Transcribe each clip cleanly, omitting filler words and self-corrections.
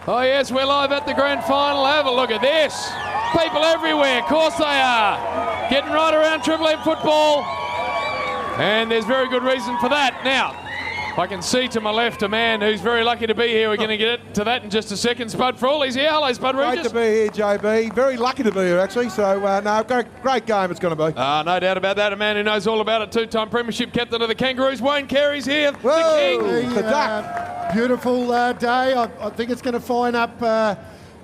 Oh yes, we're live at the grand final. Have a look at this. People everywhere, of course they are. Getting right around Triple M football. And there's very good reason for that. Now, I can see to my left a man who's very lucky to be here. We're going to get to that in just a second. Spud Frawley's here. Hello, Spud Regis. Great to be here, JB. Very lucky to be here, actually. So, no, great game it's going to be. No doubt about that. A man who knows all about it. Two-time premiership captain of the Kangaroos. Wayne Carey's here. Whoa, the king. the duck. Beautiful day. I think it's going to fine up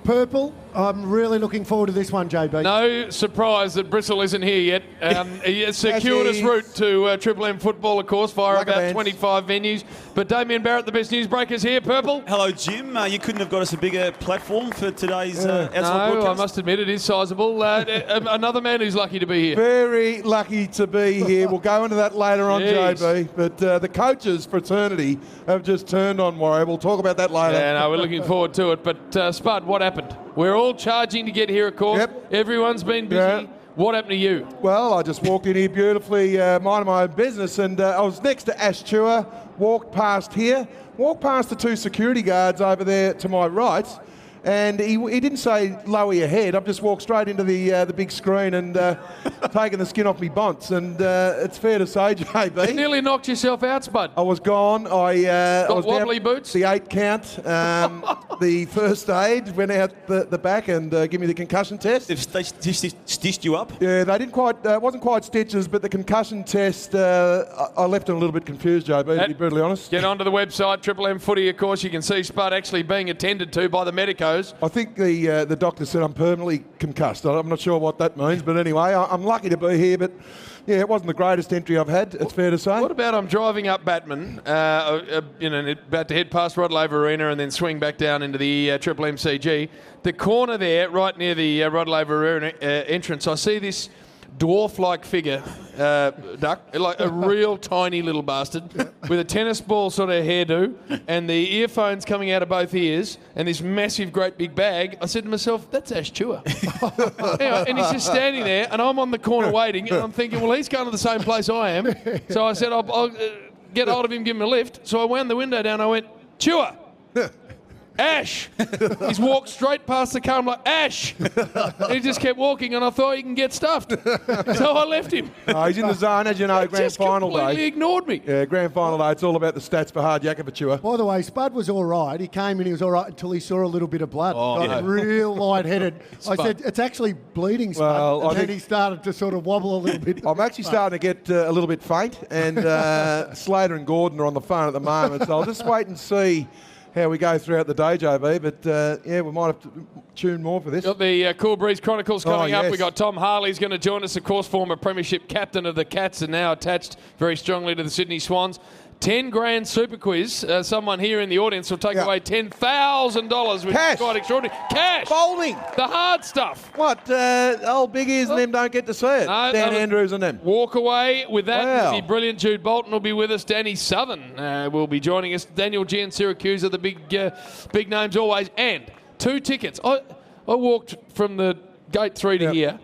purple. I'm really looking forward to this one, JB. No surprise that Bristol isn't here yet. A circuitous route to Triple M football, of course, via like about 25 venues. But Damien Barrett, the best newsbreaker's here. Purple. Hello, Jim. You couldn't have got us a bigger platform for today's outside No, broadcast. I must admit it is sizable. Another man who's lucky to be here. Very lucky to be here. We'll go into that later on, Jeez. JB. But the coaches' fraternity have just turned on Warrior. We'll talk about that later. Yeah, no, we're looking forward to it. But Spud, what happened? We're all charging to get here, of course. Yep. Everyone's been busy. Yeah. What happened to you? Well, I just walked in here beautifully, minding my own business, and I was next to Ash Chua, walked past here, walked past the two security guards over there to my right, and he didn't say lower your head. I've just walked straight into the big screen and taken the skin off me bonts, and it's fair to say, JB. You nearly knocked yourself out, Spud. I was gone. I was wobbly down boots? The 8 count, the first aid, went out the back and gave me the concussion test. They've stitched you up? Yeah, they didn't quite. Wasn't quite stitches, but the concussion test. I left it a little bit confused, JB. To be brutally honest. Get onto the website, Triple M Footy. Of course, you can see Spud actually being attended to by the medicos. I think the doctor said I'm permanently concussed. I'm not sure what that means, but anyway, I'm lucky to be here. But yeah, it wasn't the greatest entry I've had. It's fair to say. What about I'm driving up Batman, about to head past Rod Laver Arena and then swing back down into the Triple MCG. The corner there, right near the Rod Laver Arena entrance, I see this dwarf-like figure, duck, like a real tiny little bastard with a tennis ball sort of hairdo and the earphones coming out of both ears and this massive great big bag. I said to myself, that's Ash Chua. Anyway, and he's just standing there and I'm on the corner waiting and I'm thinking, well, he's going to the same place I am. So I said, I'll get hold of him, give him a lift. So I wound the window down. I went, Chua. Ash! He's walked straight past the car. I'm like, Ash! And he just kept walking and I thought he can get stuffed. So I left him. Oh, he's in the zone, as you know, grand Just final completely day. ignored me. Yeah, grand final day. It's all about the stats for hard yakka for Chua. By the way, Spud was all right. He came in, he was all right until he saw a little bit of blood. Got real lightheaded. I said, it's actually bleeding, Spud. Well, I and then think- he started to sort of wobble a little bit. I'm actually starting to get a little bit faint, and Slater and Gordon are on the phone at the moment, so I'll just wait and see how we go throughout the day, JB. But yeah, we might have to tune more for this. Got the Cool Breeze Chronicles coming up. yes. We got Tom Harley's going to join us, of course, former premiership captain of the Cats and now attached very strongly to the Sydney Swans. 10 grand super quiz. Someone here in the audience will take away $10,000, which Cash. is quite extraordinary. Cash! Bowling. The hard stuff. What? Old Big Ears and them don't get to see it. No, Dan no, Andrews and them. Walk away with that. Wow. The brilliant Jude Bolton will be with us. Danny Southern will be joining us. Daniel G and Syracuse are the big names always. And 2 tickets. I walked from the gate 3 to here.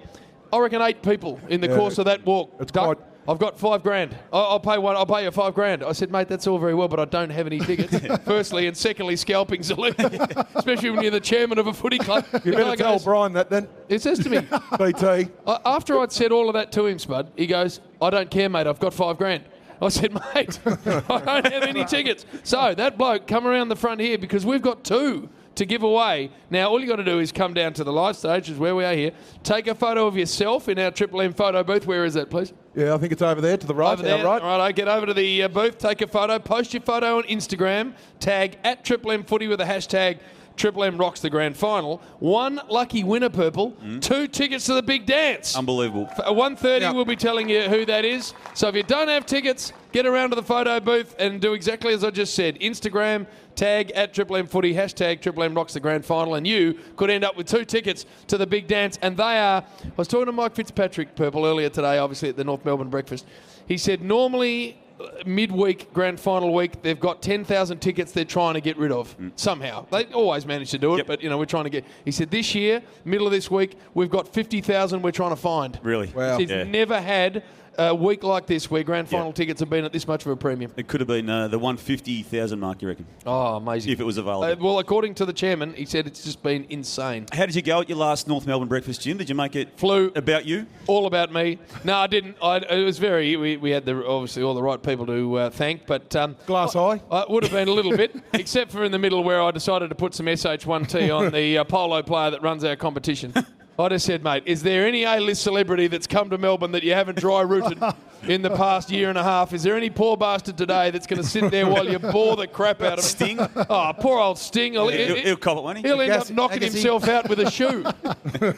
I reckon 8 people in the course of that walk. It's Duck, quite- I've got $5 grand. I'll pay one. I'll pay you $5 I said, mate, that's all very well, but I don't have any tickets. Firstly, and secondly, scalping's illegal, especially when you're the chairman of a footy club. You better tell Brian that then. It says to me, BT. after I'd said all of that to him, Spud, he goes, I don't care, mate, I've got $5 grand. I said, mate, I don't have any tickets. So that bloke, come around the front here because we've got 2 to give away. Now, all you got to do is come down to the live stage, which is where we are here. Take a photo of yourself in our Triple M photo booth. Where is that, please? Yeah, I think it's over there to the right. Over there. Right. All right, get over to the booth, take a photo, post your photo on Instagram, tag at Triple M Footy with the hashtag Triple M Rocks the Grand Final. 1 lucky winner, Purple. 2 tickets to the big dance. Unbelievable. At 1:30, we'll be telling you who that is. So if you don't have tickets, get around to the photo booth and do exactly as I just said. Instagram, tag at Triple M Footy, hashtag Triple M Rocks the Grand Final, and you could end up with 2 tickets to the big dance. And they are, I was talking to Mike Fitzpatrick, Purple, earlier today, obviously at the North Melbourne breakfast. He said normally midweek, grand final week, they've got 10,000 tickets they're trying to get rid of somehow. They always manage to do it, but, we're trying to get... He said this year, middle of this week, we've got 50,000 we're trying to find. Really? Wow. He's never had a week like this where grand final tickets have been at this much of a premium. It could have been the 150,000 mark, you reckon? Oh, amazing. If it was available. Well, according to the chairman, he said it's just been insane. How did you go at your last North Melbourne breakfast, Jim? Did you make it about you? All about me. No, I didn't. It was very... We had obviously all the right people to thank, but... Glass eye? It would have been a little bit, except for in the middle where I decided to put some SH1T on the polo player that runs our competition. I just said, mate, is there any A-list celebrity that's come to Melbourne that you haven't dry-rooted in the past year and a half? Is there any poor bastard today that's going to sit there while you bore the crap out of him? Sting? Oh, poor old Sting. He'll cop it, won't he? He'll end up knocking himself out with a shoe.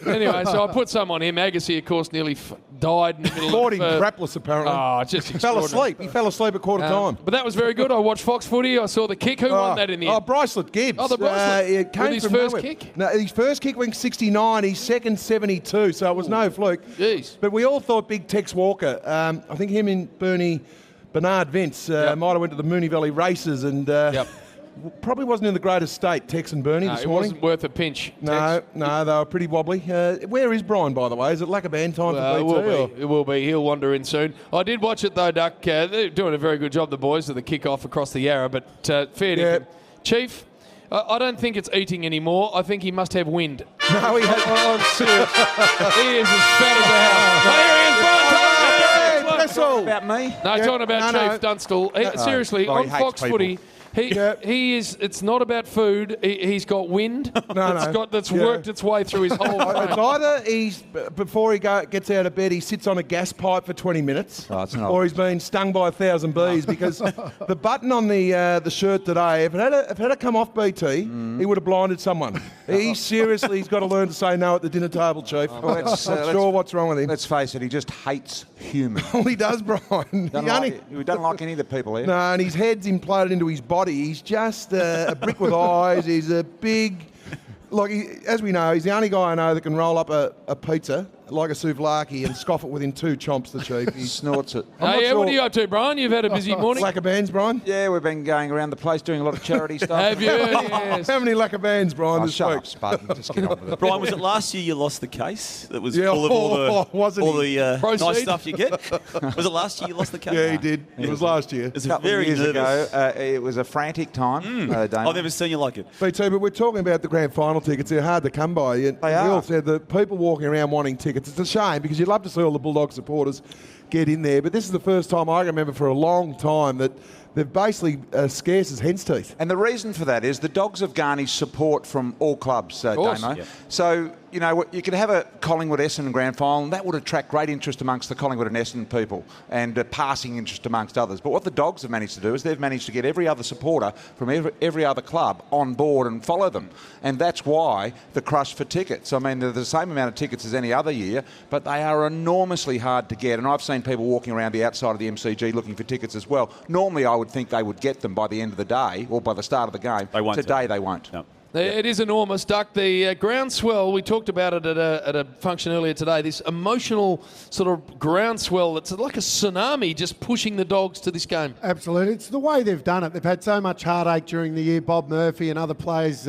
Anyway, so I put some on him. Agassi, of course, nearly died in the middle Caught him of... crapless, apparently. Oh, it's just He fell extraordinary. asleep. He fell asleep at quarter time. But that was very good. I watched Fox Footy. I saw the kick. Who won that in the end? Oh, Bracelet Gibbs. Oh, the Bracelet. It came With his from first nowhere. kick? No, his first kick went 69. His second 72. So it was no fluke. Jeez. But we all thought Big Tex Walker. I think him and Bernard Vince might have went to the Moonee Valley races and probably wasn't in the greatest state, Tex and Bernie, this It morning. wasn't worth a pinch. No, they were pretty wobbly. Where is Brian, by the way? Is it Lackaban time for BT? It will be. He'll wander in soon. I did watch it, though, Duck. They're doing a very good job, the boys, of the kick-off across the Yarra, but fair dinkum. Chief, I don't think it's eating anymore. I think he must have wind. No, he has. Oh, I'm serious. He is as fat as a house. Here he is, Brian Thomas. About me? No, talking about no, Chief Dunstall. Seriously, Well, he on hates Fox people. Footy, he is. It's not about food. He's got wind. That's worked its way through his whole frame. It's either before he gets out of bed, he sits on a gas pipe for 20 minutes, or he's been stung by 1,000 bees. Because the button on the shirt today, if it had come off BT, he would have blinded someone. He's got to learn to say no at the dinner table, Chief. Well, Not sure what's wrong with him. Let's face it, he just hates humans. Well, he does, Brian. He doesn't like any of the people here. No, and his head's imploded into his body. He's just a brick with eyes. He's a big... as we know, he's the only guy I know that can roll up a pizza like a souvlaki and scoff it within 2 chomps, the Chief. He snorts it. What are you up to, Brian? You've had a busy morning. Lacquer bands, Brian? Yeah, we've been going around the place doing a lot of charity stuff. Have you? Yes. How many lacquer bands, Brian, this Shut week? up, Spud. Just get on with it. Brian, was it last year you lost the case that was Yeah, full of all wasn't he? the nice Proceed. stuff you get? Was it last year you lost the case? Yeah, he did. It was last year. It's A couple very of years nervous. ago, it was a frantic time. Damo. I've never seen you like it. BT, but we're talking about the grand final tickets. They're hard to come by. We are. all said that people walking around wanting tickets. It's a shame because you'd love to see all the Bulldog supporters get in there. But this is the first time I remember for a long time that they're basically scarce as hen's teeth. And the reason for that is the Dogs have garnished support from all clubs, Damo. Yep. So, you could have a Collingwood-Essendon grand final, and that would attract great interest amongst the Collingwood and Essendon people and passing interest amongst others. But what the Dogs have managed to do is they've managed to get every other supporter from every other club on board and follow them. And that's why the crush for tickets. I mean, they're the same amount of tickets as any other year, but they are enormously hard to get. And I've seen people walking around the outside of the MCG looking for tickets as well. Normally, I would think they would get them by the end of the day or by the start of the game. They won't. Today, they won't. No. It is enormous, Duck. The groundswell, we talked about it at a function earlier today, this emotional sort of groundswell that's like a tsunami just pushing the Dogs to this game. Absolutely. It's the way they've done it. They've had so much heartache during the year. Bob Murphy and other players,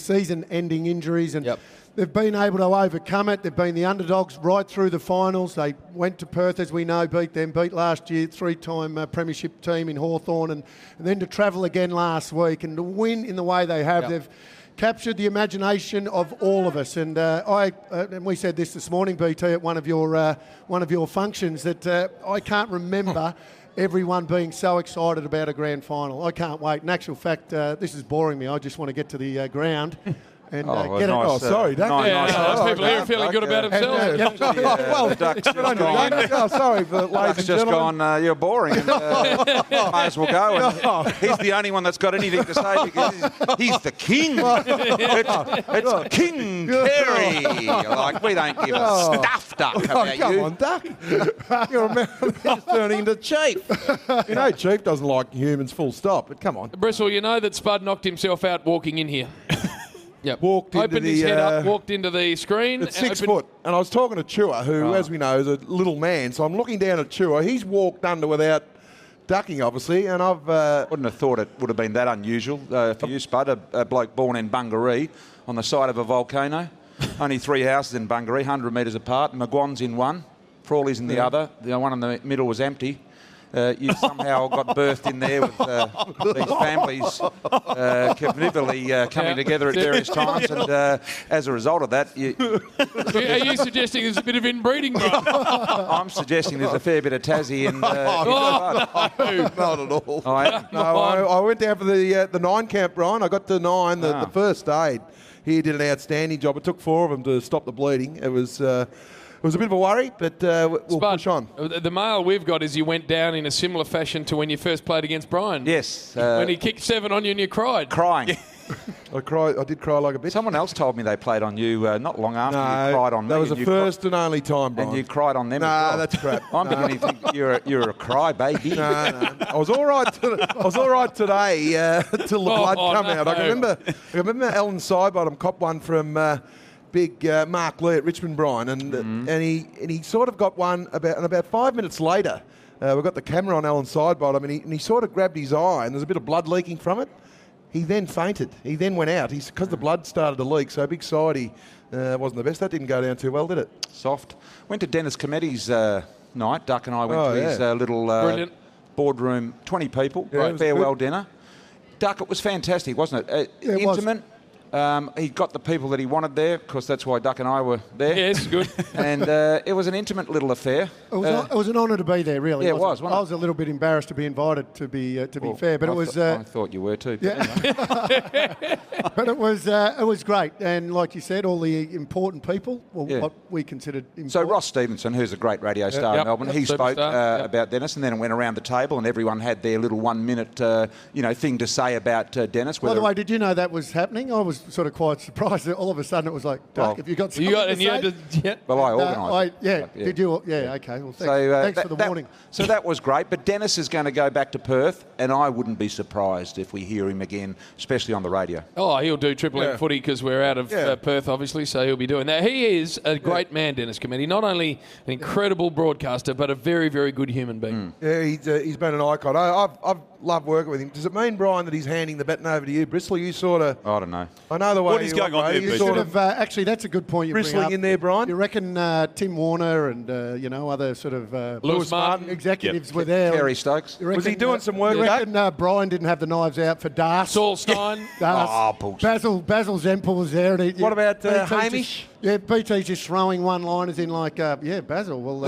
season-ending injuries. And they've been able to overcome it. They've been the underdogs right through the finals. They went to Perth, as we know, beat last year, 3-time premiership team in Hawthorn, and then to travel again last week and to win in the way they have. They've captured the imagination of all of us. And and we said this morning, BT, at one of your functions, that I can't remember everyone being so excited about a grand final. I can't wait. In actual fact, this is boring me. I just want to get to the ground. And get it. Oh, sorry, Duck. People here are feeling good about themselves. Well, Duck's just good on you, gone. Duck. Oh, sorry for ladies Duck's and just gentlemen. gone, you're boring. And, might as well go. And he's the only one that's got anything to say because he's the king. It's King Kerry. Like, we don't give a stuff, Duck, about Come you. on, Duck. You're just turning into Chief. Chief doesn't like humans, full stop, but come on. Bristle, you know that Spud knocked himself out walking in here. Yep. Opened his head up, walked into the screen. It's 6 foot. And I was talking to Chua, who, as we know, is a little man. So I'm looking down at Chua. He's walked under without ducking, obviously. And I've... Wouldn't have thought it would have been that unusual for you, Spud, a bloke born in Bungaree on the side of a volcano. Only 3 houses in Bungaree, 100 metres apart. Magwan's in one. Frawley's in the other. The one in the middle was empty. You somehow got birthed in there with these families convivially coming together at various times, and as a result of that, Are you suggesting there's a bit of inbreeding, bro? I'm suggesting there's a fair bit of Tassie in. Not at all. I went down for the 9 camp, Brian. I got to 9, the first aid. He did an outstanding job. It took 4 of them to stop the bleeding. It was a bit of a worry, but we'll push on. The mail we've got is you went down in a similar fashion to when you first played against Brian. Yes. When he kicked 7 on you and you cried. Crying. I did cry like a bitch. Someone else told me they played on you not long after you cried on me. That was the first and only time, Brian. And you cried on them as well. That's crap. I'm beginning to think you're a cry baby. No. I was all right. I was all right today till the blood come out. I remember Alan Sidebottom copped one from big Mark Lee at Richmond, Brian, and he sort of got one about 5 minutes later. We got the camera on Alan Sidebottom, and he sort of grabbed his eye, and there's a bit of blood leaking from it. He then fainted. He then went out. Because the blood started to leak, so big sidey wasn't the best. That didn't go down too well, did it? Soft. Went to Dennis Cometti's night. Duck and I went to his little boardroom, 20 people, farewell dinner. Duck, it was fantastic, wasn't it? Intimate. He got the people that he wanted there, because that's why Duck and I were there. Yes, good. And it was an intimate little affair. It was an honour to be there, really. Yeah, it was. I was a little bit embarrassed to be invited, to be fair, but it was. I thought you were too. Yeah. But it was great, and like you said, all the important people, what we considered important. So Ross Stevenson, who's a great radio star in Melbourne, he spoke about Dennis, and then it went around the table, and everyone had their little 1 minute, thing to say about Dennis. By the way, did you know that was happening? I was sort of quite surprised that all of a sudden it was like, Duck, have you got something to say? Well, I organised it. Did you? Yeah, okay. Well, thanks for the warning. So that was great, but Dennis is going to go back to Perth, and I wouldn't be surprised if we hear him again, especially on the radio. Oh, he'll do Triple M Footy because we're out of Perth, obviously, so he'll be doing that. He is a great man, Dennis Cometti. Not only an incredible broadcaster, but a very, very good human being. Yeah, he's been an icon. I've loved working with him. Does it mean, Brian, that he's handing the baton over to you, Bristol? You sort of... I don't know. I know the way what is going on there, sort of actually, that's a good point you bring up. Bristling in there, Brian? You reckon Tim Warner and, other sort of... Lewis Martin. Executives were there. Kerry Stokes. Was he doing some work? You reckon Brian didn't have the knives out for Das? Saul Stein. Oh, bullshit. Basil Zempel was there. And what about Hamish? BT's just throwing one-liners in like, Basil. Well,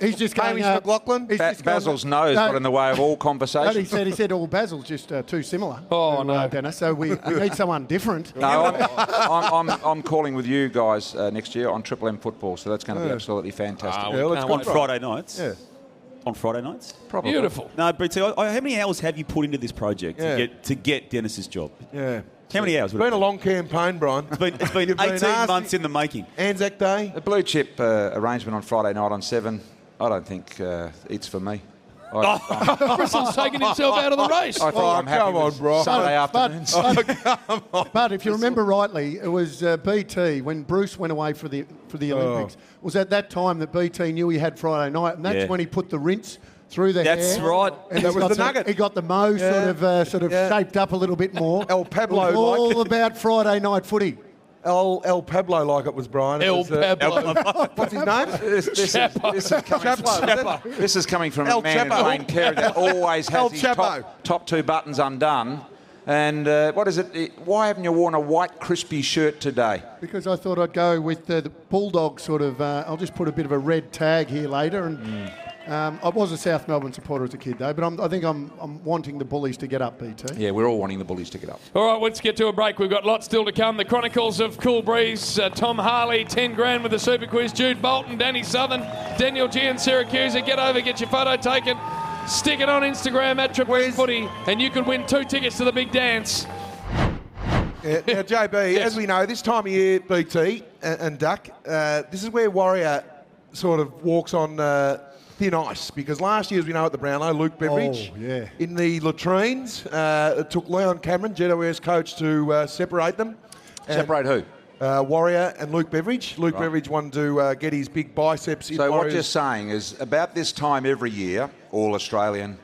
he's just going... Hamish McLaughlin? Basil's nose got in the way of all conversation. He said, Basil's just too similar. Oh, no. Dennis, so we need someone different. No, I'm calling with you guys next year on Triple M football, so that's going to be absolutely fantastic. On Friday nights? Yeah. On Friday nights? Probably. Beautiful. No, BT, how many hours have you put into this project to get Dennis's job? Yeah. How many hours? It's been a long campaign, Brian. It's been 18 months in the making. Anzac Day. The blue chip arrangement on Friday night on 7, I don't think it's for me. Bristol's taking himself out of the race. I think I'm happy come on, with bro. Sunday afternoons. But if you remember rightly, it was BT when Bruce went away for the Olympics. It was at that time that BT knew he had Friday night, and that's when he put the rinse through the hair. That's right. And that was the nugget. He got the mo sort of shaped up a little bit more. El Pablo, it was all about Friday night footy. El Pablo, like it was, Brian. Pablo. What's his name? This is coming from El a man Chapo. in Wayne Carey that always has El his Chapo. top 2 buttons undone. And what is it? Why haven't you worn a white crispy shirt today? Because I thought I'd go with the Bulldogs sort of... I'll just put a bit of a red tag here later. And I was a South Melbourne supporter as a kid, though, but I think I'm wanting the Bullies to get up, BT. Yeah, we're all wanting the Bullies to get up. All right, let's get to a break. We've got lots still to come. The Chronicles of Cool Breeze, Tom Harley, 10 grand with the Super Quiz, Jude Bolton, Danny Southern, Daniel G and Syracuse. Get over, get your photo taken. Stick it on Instagram at Triple M Footy, and you could win 2 tickets to the big dance. Now, JB, as we know, this time of year, BT and Duck, this is where Warrior sort of walks on thin ice, because last year, as we know, at the Brownlow, Luke Beveridge in the latrines. It took Leon Cameron, GWS coach, to separate them. Separate who? Warrior and Luke Beveridge. Luke Beveridge wanted to get his big biceps in So Warriors. what you're saying is about this time every year, All-Australian,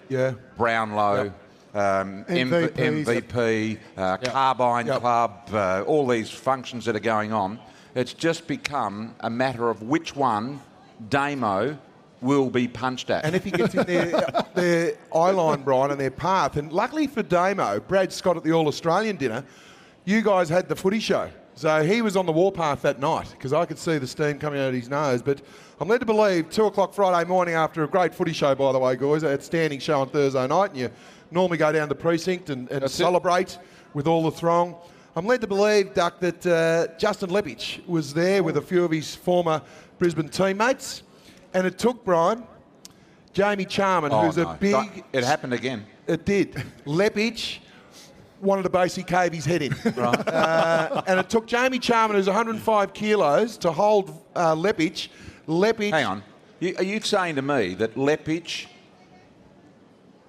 Brownlow, MVP, Carbine Club, all these functions that are going on, It's just become a matter of which one Damo will be punched at. And if he gets in their eye line, Brian, and their path, and luckily for Damo, Brad Scott at the All-Australian dinner, you guys had the footy show. So he was on the warpath that night because I could see the steam coming out of his nose. But I'm led to believe 2 o'clock Friday morning after a great footy show, by the way, guys, a outstanding show on Thursday night, and you normally go down to the precinct and celebrate with all the throng. I'm led to believe, Duck, that Justin Leppitsch was there with a few of his former Brisbane teammates. And it took, Brian, Jamie Charman, who's a big... It happened again. It did. Leppitsch wanted to basically cave his head in. Right. And it took Jamie Charman, who's 105 kilos, to hold Leppitsch. Hang on. Are you saying to me that Leppitsch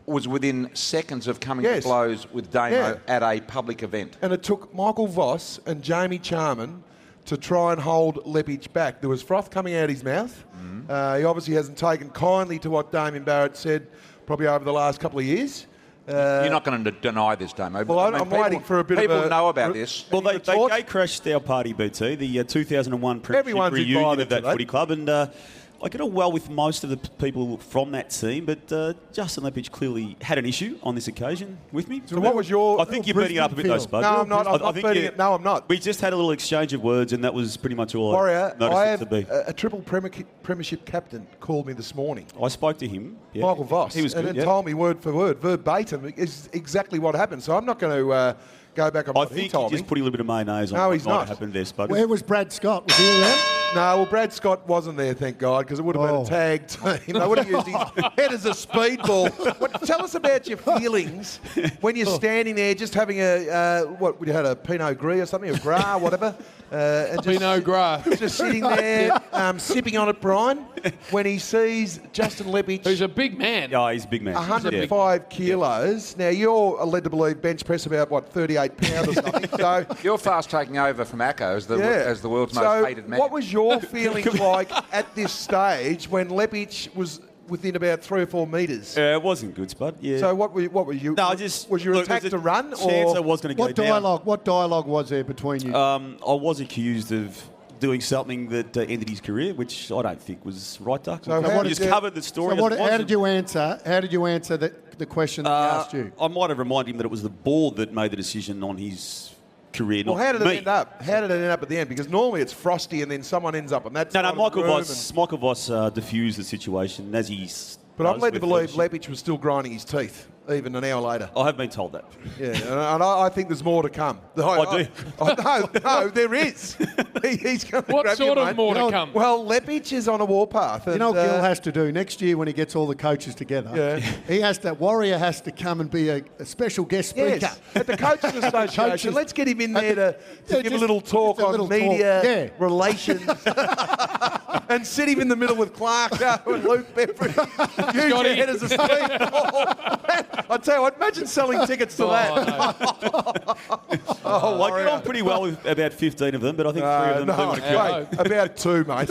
was within seconds of coming to blows with Damo at a public event? And it took Michael Voss and Jamie Charman to try and hold Leppitsch back. There was froth coming out of his mouth. He obviously hasn't taken kindly to what Damien Barrett said probably over the last couple of years. You're not going to deny this, Damo. Well, I'm waiting for a bit of People know about this. Well, they gate crashed our party, BT, the 2001 Premiership reunion of that footy club, and I get on well with most of the people from that team, but Justin Leppitsch clearly had an issue on this occasion with me. So what was your... I think you're beating it up a bit, though, Spud. No, I'm not. I'm not beating it. No, I'm not. We just had a little exchange of words, and that was pretty much all Warrior, I noticed it to be. A triple premiership captain called me this morning. I spoke to him. Yeah. Michael Voss. He was good, and told me word for word, verbatim, is exactly what happened. So I'm not going to go back on what he told me. I think he's just putting a little bit of mayonnaise on what might have happened there, Spud. Where was Brad Scott? Was he around? No, well, Brad Scott wasn't there, thank God, because it would have been a tag team. They would have used his head as a speedball. Tell us about your feelings when you're standing there just having you had a Pinot Gris or something, or Gras, whatever. And Pinot Gras. Just sitting there, sipping on it, Brian, when he sees Justin Leppitsch. Who's a big man. Yeah, he's a big man. 105 kilos. Now, you're led to believe bench press about, 38 pounds or something. So you're fast taking over from Acco as the world's most hated man. What was your feelings like at this stage when Leppitsch was within about 3 or 4 metres? It wasn't good, Spud. Yeah. So what were you? No, was your attack to run? Chance I was going to go down. What dialogue was there between you? I was accused of doing something that ended his career, which I don't think was right, Duck. So we just covered the story. So how did you answer? How did you answer the question that he asked you? I might have reminded him that it was the board that made the decision on his career, not how did me. it end up? How did it end up at the end? Because normally it's frosty and then someone ends up on that side. No, Michael Voss diffused the situation as he's. But I'm led to believe Leppitsch was still grinding his teeth even an hour later. I have been told that. Yeah, and I think there's more to come. I do. No, there is. He's going to What grab sort you, of mate. more to come? Well, Leppitsch is on a warpath. You know what Gil has to do next year when he gets all the coaches together? Yeah. Warrior has to come and be a special guest speaker. Yes, at the Coaches Association. Let's get him in there to give a little talk on media relations. And sit him in the middle with Clark and Luke Beveridge. Use your head as a speedball. I tell you what, imagine selling tickets to that. No. I get on pretty well with about 15 of them, but I think 3 of them do want to kill me. About 2, mate.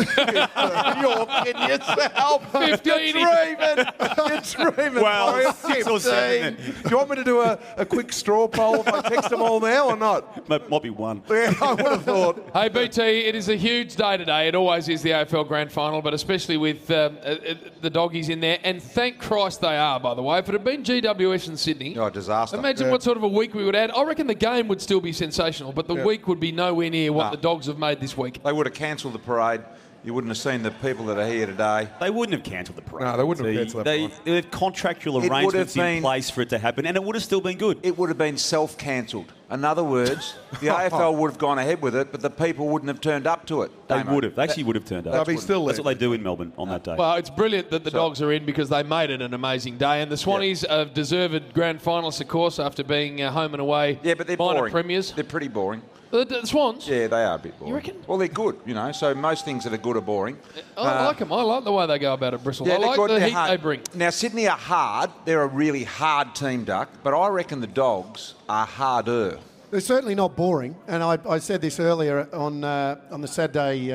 You're kidding yourself. 15. You're dreaming. Well, 6 or 7. Do you want me to do a quick straw poll if I text them all now or not? Might be 1. Yeah, I would have thought. Hey, BT, it is a huge day today. It always is the AFL Grand Final, but especially with the doggies in there. And thank Christ they are, by the way. If it had been GWS in Sydney, disaster. Imagine what sort of a week we would have had. I reckon the game would still be sensational, but the week would be nowhere near what the Dogs have made this week. They would have cancelled the parade. You wouldn't have seen the people that are here today. They wouldn't have cancelled the parade. No, they wouldn't have cancelled the parade. They had contractual arrangements in place for it to happen, and it would have still been good. It would have been self-cancelled. In other words, the AFL would have gone ahead with it, but the people wouldn't have turned up to it. They would have. They actually would have turned up. They'll be still there. That's what they do in Melbourne on that day. Well, it's brilliant that the Dogs are in because they made it an amazing day. And the Swannies are deserved grand finalists, of course, after being home and away. Yeah, but they're minor boring. premiers. They're pretty boring. The Swans? Yeah, they are a bit boring. You reckon? Well, they're good, so most things that are good are boring. I like them. I like the way they go about it, Bristol. Yeah, I like good. the They're heat hard. they bring. Now, Sydney are hard. They're a really hard team, Duck, but I reckon the Dogs are harder. They're certainly not boring, and I said this earlier on the Saturday,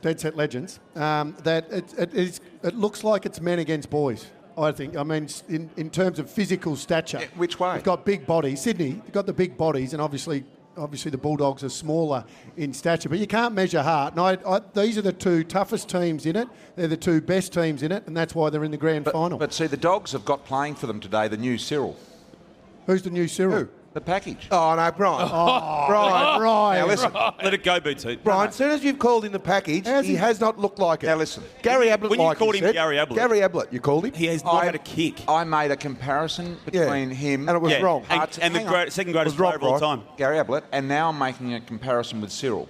Dead Set Legends, that it looks like it's men against boys. I think. I mean, in terms of physical stature. Which way? They've got big bodies. Sydney, they've got the big bodies, and obviously obviously the Bulldogs are smaller in stature, but you can't measure heart. And these are the two toughest teams in it. They're the two best teams in it, and that's why they're in the grand final. But see, the Dogs have got playing for them today the new Cyril. Who's the new Cyril? Who? The package. Oh, no, Brian. Brian. Now, listen. Let it go, BT. Brian, as soon as you've called him the package, he has not looked like it. Now, listen. Gary Ablett, When you called him Gary Ablett. You called him? He has not had a kick. I made a comparison between him... And it was wrong. And the second greatest player of all time. Gary Ablett, and now I'm making a comparison with Cyril.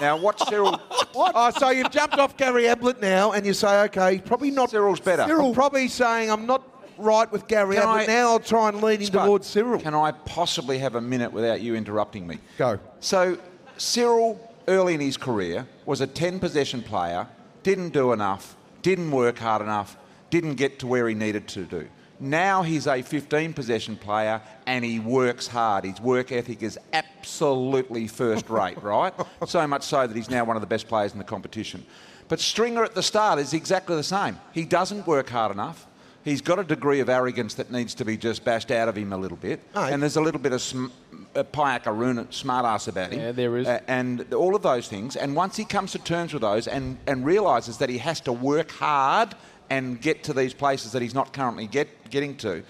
Now, what Cyril... What? Oh, so you've jumped off Gary Ablett now, and you say, OK, he's probably not... Cyril's better. I'm probably saying I'm not right with Gary Ablett. Now I'll try and lead him towards Cyril. Can I possibly have a minute without you interrupting me? Go. So, Cyril, early in his career, was a 10-possession player, didn't do enough, didn't work hard enough, didn't get to where he needed to do. Now he's a 15-possession player and he works hard. His work ethic is absolutely first-rate, right? So much so that he's now one of the best players in the competition. But Stringer at the start is exactly the same. He doesn't work hard enough. He's got a degree of arrogance that needs to be just bashed out of him a little bit. And there's a little bit of Payaka smart-ass about him. Yeah, there is. And all of those things. And once he comes to terms with those and realises that he has to work hard and get to these places that he's not currently getting to,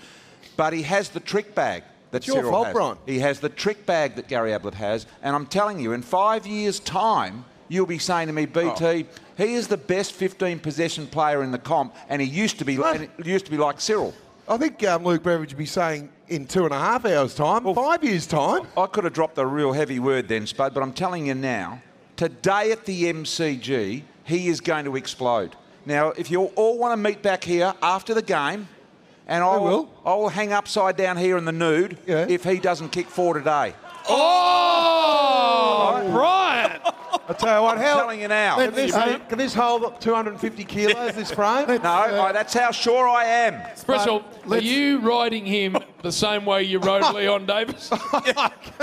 but he has the trick bag that Cyril has. Your fault, Brian. He has the trick bag that Gary Ablett has. And I'm telling you, in 5 years' time, you'll be saying to me, BT, he is the best 15-possession player in the comp, and he used to be like Cyril. I think Luke Beveridge would be saying in 2.5 hours' time, 5 years' time. I could have dropped a real heavy word then, Spud, but I'm telling you now, today at the MCG, he is going to explode. Now, if you all want to meet back here after the game, and I will hang upside down here in the nude if he doesn't kick 4 today. Oh, Brian! I'll tell you what, I'm telling you now. Can this hold 250 kilos, this frame? No, that's how sure I am. Bristol, are you riding him the same way you rode Leon Davis?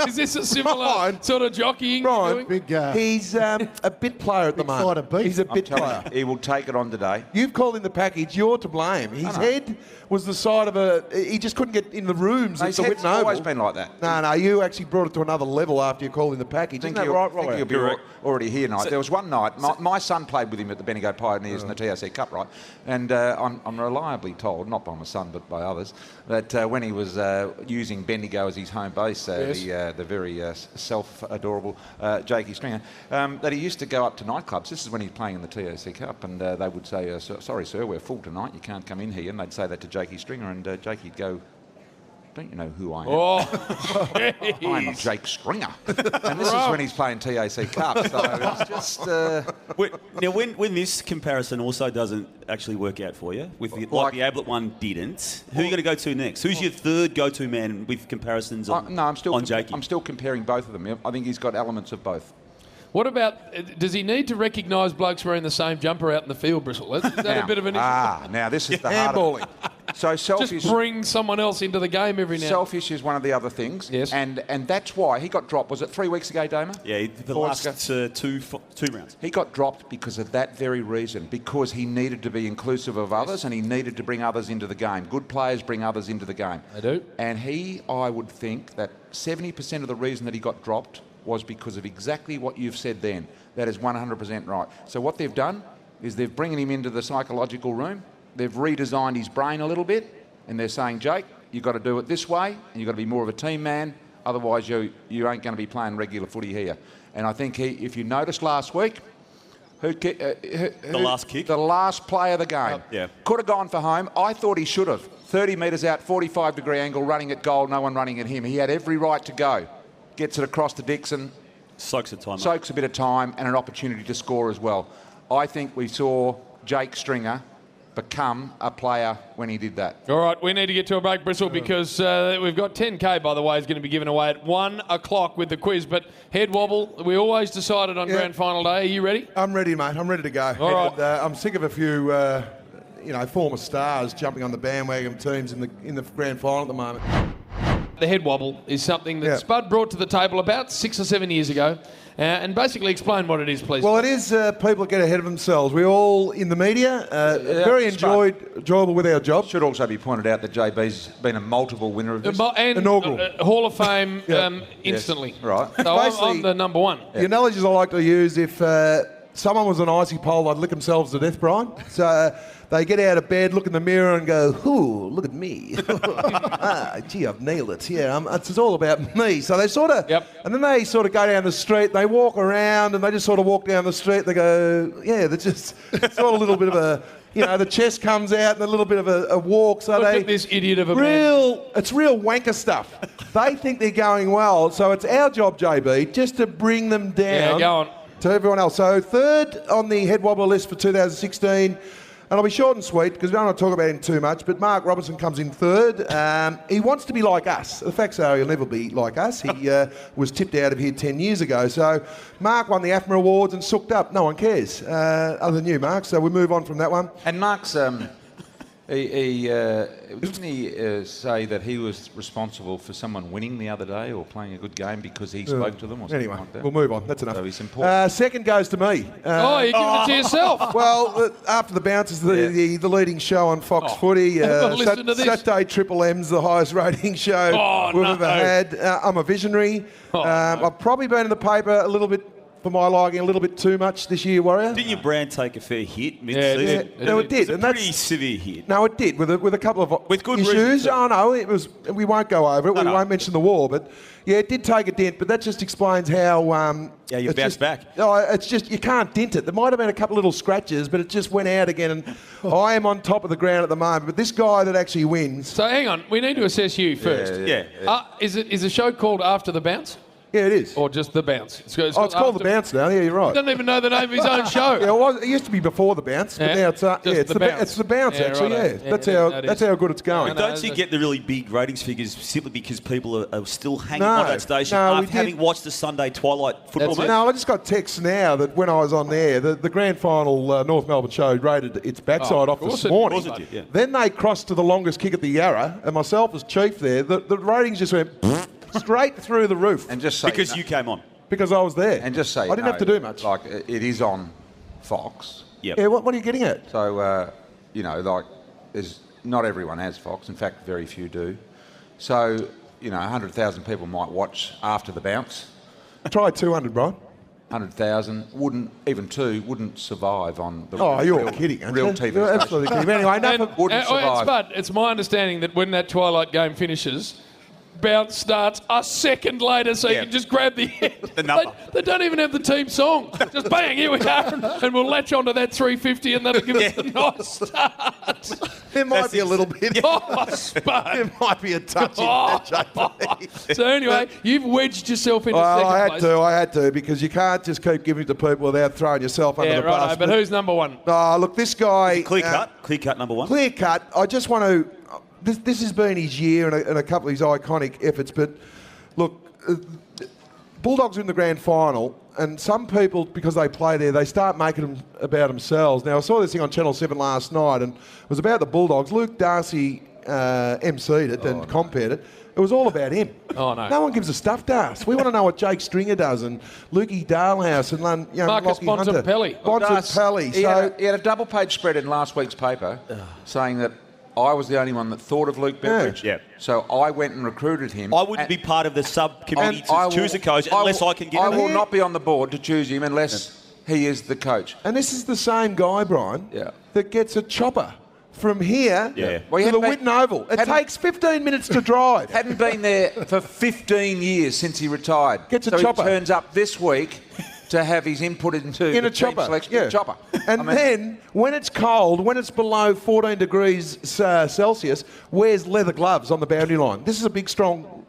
Is this a similar sort of jockeying you're doing? He's a bit player at the moment. He's a bit player. He will take it on today. You've called him the package. You're to blame. His head was the side of he just couldn't get in the rooms. His head's always been like that. No, you actually brought it to another level after you called him the package. Isn't that right, Roy? I think you'll be already here tonight. There was one night, my son played with him at the Bendigo Pioneers in the TAC Cup, right? And I'm reliably told, not by my son but by others, that when he was using Bendigo as his home base, the very self-adorable Jakey Stringer, that he used to go up to nightclubs. This is when he was playing in the TAC Cup, and they would say, sorry sir, we're full tonight, you can't come in here. And they'd say that to Jakey Stringer, and Jakey'd go, don't you know who I am? Oh, I'm Jake Stringer. And this is when he's playing TAC Cup. So it's just... Now, when this comparison also doesn't actually work out for you, like the Ablett one didn't, who are you going to go to next? Who's your third go-to man with comparisons on Jakey? I'm still comparing both of them. I think he's got elements of both. What about, does he need to recognise blokes wearing the same jumper out in the field, Bristle? Is that a bit of an issue? Now this is the handballing. So selfish. Just bring someone else into the game every now. Selfish is one of the other things. Yes. And that's why he got dropped. Was it 3 weeks ago, Damo? Yeah, the last two rounds. He got dropped because of that very reason, because he needed to be inclusive of others and he needed to bring others into the game. Good players bring others into the game. They do. And I would think that 70% of the reason that he got dropped was because of exactly what you've said then. That is 100% right. So what they've done is they've bringing him into the psychological room. They've redesigned his brain a little bit, and they're saying, Jake, you've got to do it this way, and you've got to be more of a team man. Otherwise, you ain't going to be playing regular footy here. And I think if you noticed last week, the last kick, the last play of the game, could have gone for home. I thought he should have. 30 metres out, 45-degree angle, running at goal, no one running at him. He had every right to go. Gets it across to Dixon. Soaks a bit of time and an opportunity to score as well. I think we saw Jake Stringer become a player when he did that. All right, we need to get to a break, Bristle, because we've got 10K, by the way, is going to be given away at 1 o'clock with the quiz. But Headwobble, we always decided on grand final day. Are you ready? I'm ready, mate. I'm ready to go. All right. I'm sick of a few, former stars jumping on the bandwagon teams in the grand final at the moment. The head wobble is something that Spud brought to the table about 6 or 7 years ago. And basically explain what it is, please. Well, it is people that get ahead of themselves. We all, in the media, very enjoyable with our job. Should also be pointed out that JB's been a multiple winner of this. Inaugural. Hall of Fame instantly. Yes. Right. So I'm the number one. The analogies I like to use, if someone was an icy pole, they'd lick themselves to death, Brian. So they get out of bed, look in the mirror and go, ooh, look at me. Gee, I've nailed it. Yeah, it's all about me. So they sort of, and then they sort of go down the street, they walk around and they just sort of walk down the street. They go, yeah, they're just sort of a little bit of a, the chest comes out and a little bit of a walk. So look at this idiot of a man. It's real wanker stuff. They think they're going well. So it's our job, JB, just to bring them down to everyone else. So third on the Headwobbler list for 2016. And I'll be short and sweet because we don't want to talk about him too much, but Mark Robertson comes in third. He wants to be like us. The facts are he'll never be like us. He was tipped out of here 10 years ago. So Mark won the AFMA Awards and sooked up. No one cares, other than you, Mark. So we move on from that one. And Mark's... didn't he say that he was responsible for someone winning the other day or playing a good game because he spoke to them or something like that? We'll move on. That's enough. So he's important. Second goes to me. You give it to yourself. Well, After the Bounce is the leading show on Fox Footy. Saturday Triple M's the highest rating show we've ever had. I'm a visionary. I've probably been in the paper a little bit for my liking, a little bit too much this year, Warrior. Didn't your brand take a fair hit mid-season? No, it did. It's a pretty severe hit. No, it did, with a couple of with good issues. Reasons. Oh, no, it was. We won't go over it. We won't mention the war, but yeah, it did take a dent. But that just explains how... you bounced back. Oh, it's just, you can't dent it. There might have been a couple of little scratches, but it just went out again. And I am on top of the ground at the moment. But this guy that actually wins... So hang on, we need to assess you first. Is the show called After the Bounce? Yeah, it is. Or just The Bounce? It's called The Bounce now. Yeah, you're right. He doesn't even know the name of his own show. It used to be Before The Bounce, but now it's The Bounce, actually. Yeah, that's how good it's going. Don't you get the really big ratings figures simply because people are still hanging on that station after having watched the Sunday Twilight football match? No, I just got texts now that when I was on there, the grand final North Melbourne show rated its backside off this morning. Then they crossed to the longest kick at the Yarra, and myself as chief there, the ratings just went... straight through the roof. And just say... Because you came on. Because I was there. And just say... I didn't have to do much. Like, it is on Fox. Yep. Yeah, what are you getting at? So, there's not everyone has Fox. In fact, very few do. So, 100,000 people might watch After the Bounce. Try 200, Brian. 100,000 wouldn't survive on the you're kidding. Real TV. You're absolutely kidding. Anyway, wouldn't survive. Spud, it's my understanding that when that Twilight game finishes... Bounce starts a second later, so you can just grab the number. They don't even have the team song. Just bang, here we are, and we'll latch onto that 350, and that'll give us a nice start. There might be a little bit. Spud. There might be a touch in that, JP. So anyway, you've wedged yourself into second place. I had to, because you can't just keep giving it to people without throwing yourself under the bus. But who's number one? Look, this guy... Clear cut number one. Clear cut. I just want to... This has been his year and a couple of his iconic efforts, but look, Bulldogs are in the grand final, and some people, because they play there, they start making them about themselves. Now, I saw this thing on Channel 7 last night, and it was about the Bulldogs. Luke Darcy MC'd it and compared it. It was all about him. Oh, no. No one gives a stuff to us. We want to know what Jake Stringer does and Lukey Dalhouse and Marcus Lockie Hunter. Bontempelli. He had a double-page spread in last week's paper saying that I was the only one that thought of Luke Beveridge. Yeah. So I went and recruited him. I wouldn't be part of the subcommittee to choose a coach unless I can get him. I will not be on the board to choose him unless he is the coach. And this is the same guy, Brian, that gets a chopper from here to the Whitten Oval. It takes 15 minutes to drive. Hadn't been there for 15 years since he retired. Gets a chopper. He turns up this week to have his input into a chopper. Chopper. And then, when it's cold, when it's below 14 degrees Celsius, wears leather gloves on the boundary line. This is a big, strong,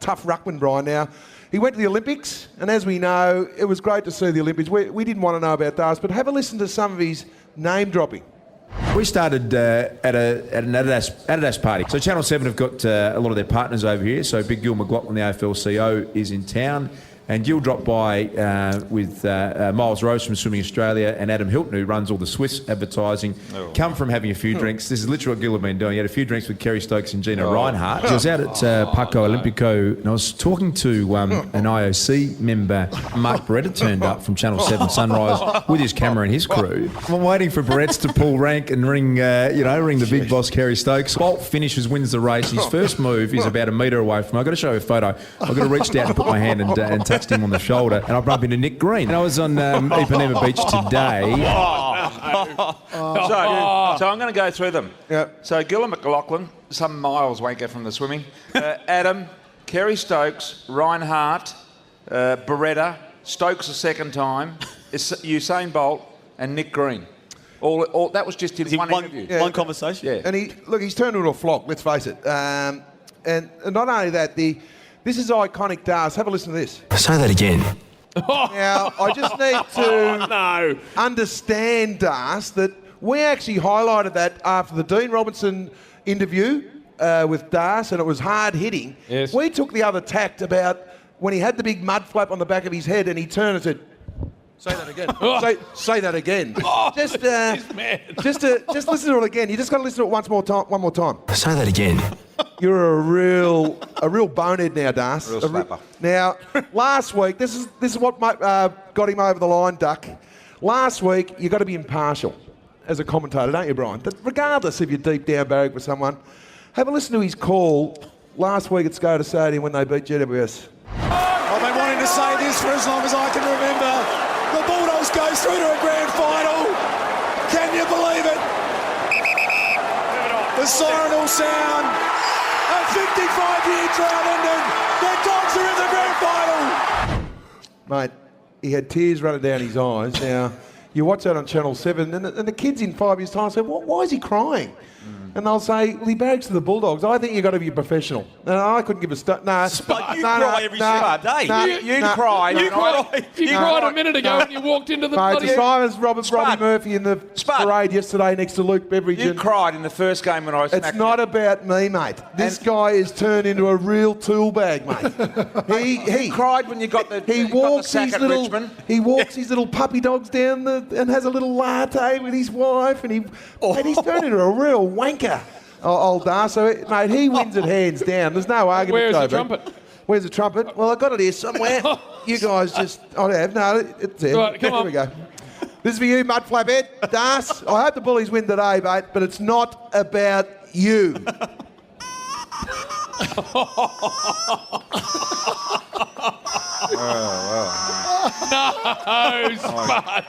tough ruckman, Brian. Now, he went to the Olympics, and as we know, it was great to see the Olympics. We didn't want to know about those, but have a listen to some of his name-dropping. We started at an Adidas party. So Channel 7 have got a lot of their partners over here. So Big Gil McLaughlin, the AFL CEO, is in town. And Gil dropped by with Miles Rose from Swimming Australia and Adam Hilton, who runs all the Swiss advertising, come from having a few drinks. This is literally what Gil had been doing. He had a few drinks with Kerry Stokes and Gina Reinhardt. I was out at Paco Olimpico and I was talking to an IOC member. Mark Beretta turned up from Channel 7 Sunrise with his camera and his crew. I'm waiting for Beretts to pull rank and ring the big boss Kerry Stokes. Bolt finishes, wins the race. His first move is about a metre away from me. I've got to show you a photo. I've got to reach out and put my hand and touched him on the shoulder, and I bumped into Nick Green. And I was on Ipanema Beach today. So I'm going to go through them. Yep. So Gillum McLaughlin, some Miles wanker from the swimming. Adam, Kerry Stokes, Reinhardt, Beretta, Stokes a second time, Usain Bolt, and Nick Green. All that was just in one interview. One conversation. Yeah. And he's turned into a flock, let's face it. And not only that, this is iconic Das. Have a listen to this. Say that again. Now, I just need to understand, Das, that we actually highlighted that after the Dean Robinson interview with Das, and it was hard hitting. Yes. We took the other tact about when he had the big mud flap on the back of his head and he turned and said, say that again. say that again. Just listen to it again. You just got to listen to it one more time. Say that again. You're a real bonehead now, Das. Real slapper. Now, last week, this is what got him over the line, Duck. Last week, you got to be impartial as a commentator, don't you, Brian? That regardless if you're deep down barrack with someone, have a listen to his call last week at Skoda Stadium when they beat GWS. I've been wanting to say this for as long as I can remember. The Bulldogs go through to a grand final. Can you believe it? The siren will sound. A 55-year drought ending. The Dogs are in the grand final. Mate, he had tears running down his eyes. Now, you watch that on Channel 7, and the kids in 5 years' time say, why is he crying? And they'll say, well, he barracks to the Bulldogs. I think you've got to be a professional. And I couldn't give a But you cry every single day. You cried. You cried a minute ago when you walked into the bloody... Mate, it's Robbie Murphy in the parade yesterday next to Luke Beveridge. You cried in the first game when I was It's not about me, mate. This guy is turned into a real tool bag, mate. He cried when you got the sack at Richmond. He walks his little puppy dogs down and has a little latte with his wife, and he's turned into a real wanker. Old Das, so mate, he wins it hands down. There's no argument. Where's the over. trumpet? Where's the trumpet? Well, I got it here somewhere. You guys just, I have no. It's there. Right, come on. Here we go. This is for you, mud flaphead. Das, I hope the Bullies win today, mate, but it's not about you. No, Spud.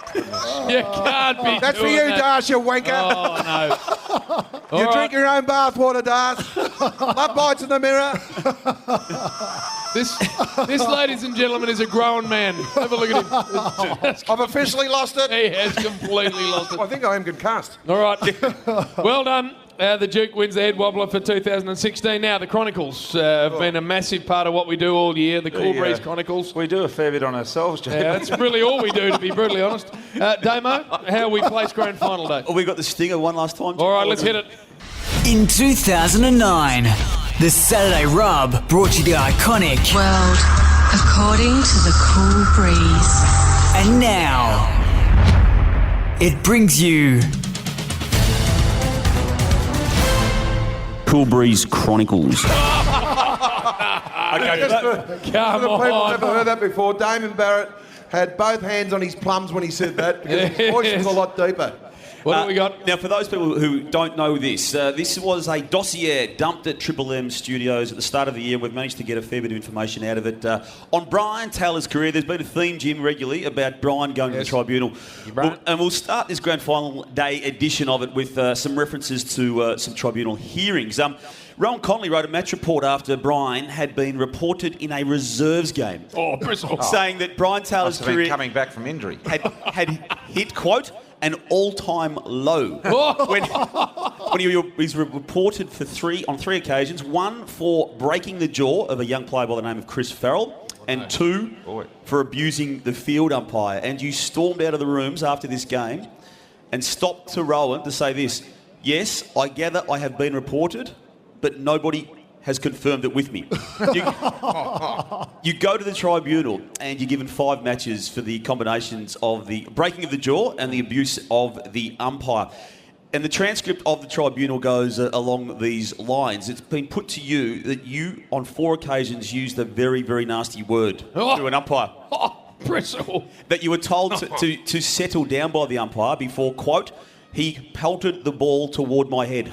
You can't be That's for doing you, that. Das, you wanker. Oh, no. You drink your own bathwater, Das. Love bites in the mirror. This, ladies and gentlemen, is a grown man. Have a look at him. I've officially lost it. He has completely lost it. I think I am concussed. All right. Well done. The Duke wins the Headwobbler for 2016. Now, the Chronicles have been a massive part of what we do all year, the Cool Breeze Chronicles. We do a fair bit on ourselves, Jay. That's really all we do, to be brutally honest. Damo, how we place grand final day? Oh, we got the stinger one last time. All right, let's hit it. In 2009, the Saturday Rub brought you the iconic World according to the Cool Breeze. And now, it brings you Cool Breeze Chronicles. Come For the people on. who've never heard that before, Damon Barrett had both hands on his plums when he said that because his voice was a lot deeper. What do we got? Now, for those people who don't know this, this was a dossier dumped at Triple M Studios at the start of the year. We've managed to get a fair bit of information out of it. On Brian Taylor's career, there's been a theme, Jim, regularly about Brian going to the tribunal. And we'll start this grand final day edition of it with some references to some tribunal hearings. Rowan Connolly wrote a match report after Brian had been reported in a reserves game. Saying that Brian Taylor's career coming back from injury had hit, quote, an all-time low when he was reported on three occasions. One for breaking the jaw of a young player by the name of Chris Farrell, and two for abusing the field umpire. And you stormed out of the rooms after this game and stopped to Rowan to say this: "Yes, I gather I have been reported, but nobody has confirmed it with me. You go to the tribunal and you're given 5 matches for the combinations of the breaking of the jaw and the abuse of the umpire. And the transcript of the tribunal goes along these lines. It's been put to you that you, on 4 occasions, used a very, very nasty word to an umpire. Bristle. That you were told to settle down by the umpire before, quote, he pelted the ball toward my head.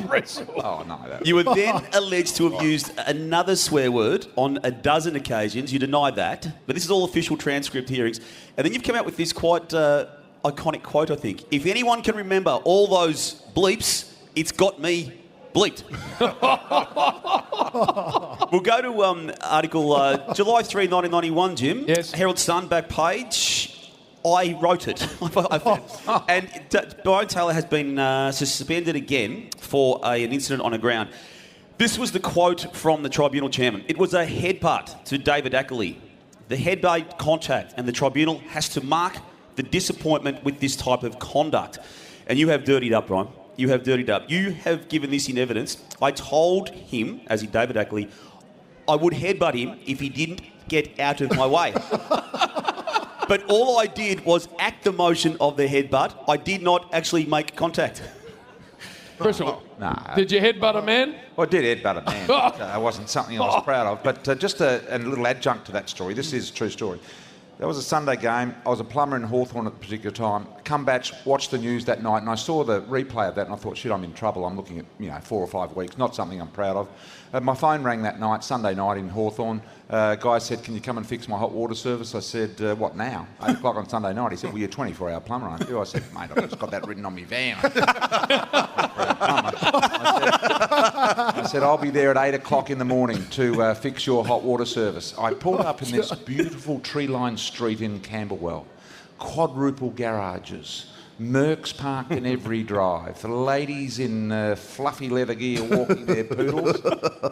Bristle. Oh, no. You were then alleged to have used another swear word on a dozen occasions. You denied that. But this is all official transcript hearings. And then you've come out with this quite iconic quote, I think. If anyone can remember all those bleeps, it's got me bleeped. We'll go to article July 3, 1991, Jim. Yes. Herald Sun, back page. I wrote it. And Brian Taylor has been suspended again for an incident on a ground. This was the quote from the tribunal chairman. It was a headbutt to David Ackley. The headbutt contact, and the tribunal has to mark the disappointment with this type of conduct. And you have dirtied up, Brian. You have dirtied up. You have given this in evidence. I told him, as in David Ackley, I would headbutt him if he didn't get out of my way. But all I did was act the motion of the headbutt. I did not actually make contact. Bristle. No. Did you headbutt a man? Well, I did headbutt a man. But, it wasn't something I was proud of. But just a little adjunct to that story. This is a true story. That was a Sunday game. I was a plumber in Hawthorn at the particular time. Come back, watched the news that night, and I saw the replay of that, and I thought, shit, I'm in trouble. I'm looking at 4 or 5 weeks. Not something I'm proud of. My phone rang that night, Sunday night in Hawthorn. Guy said, can you come and fix my hot water service? I said, what now? 8 o'clock on Sunday night. He said, well, you're a 24-hour plumber, aren't you? I said, mate, I've just got that written on my van. I said, I'll be there at 8 o'clock in the morning to fix your hot water service. I pulled up in this beautiful tree-lined street in Camberwell. Quadruple garages. Mercs parked in every drive. The ladies in fluffy leather gear walking their poodles.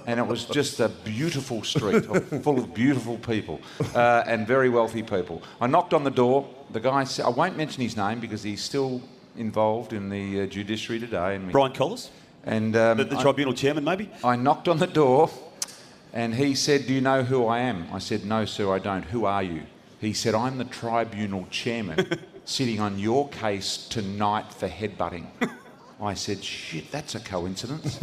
And it was just a beautiful street full of beautiful people and very wealthy people. I knocked on the door. The guy said, I won't mention his name because he's still involved in the judiciary today. And Brian Collis? And the tribunal chairman, maybe? I knocked on the door and he said, do you know who I am? I said, no, sir, I don't. Who are you? He said, I'm the tribunal chairman sitting on your case tonight for headbutting. I said, shit, that's a coincidence.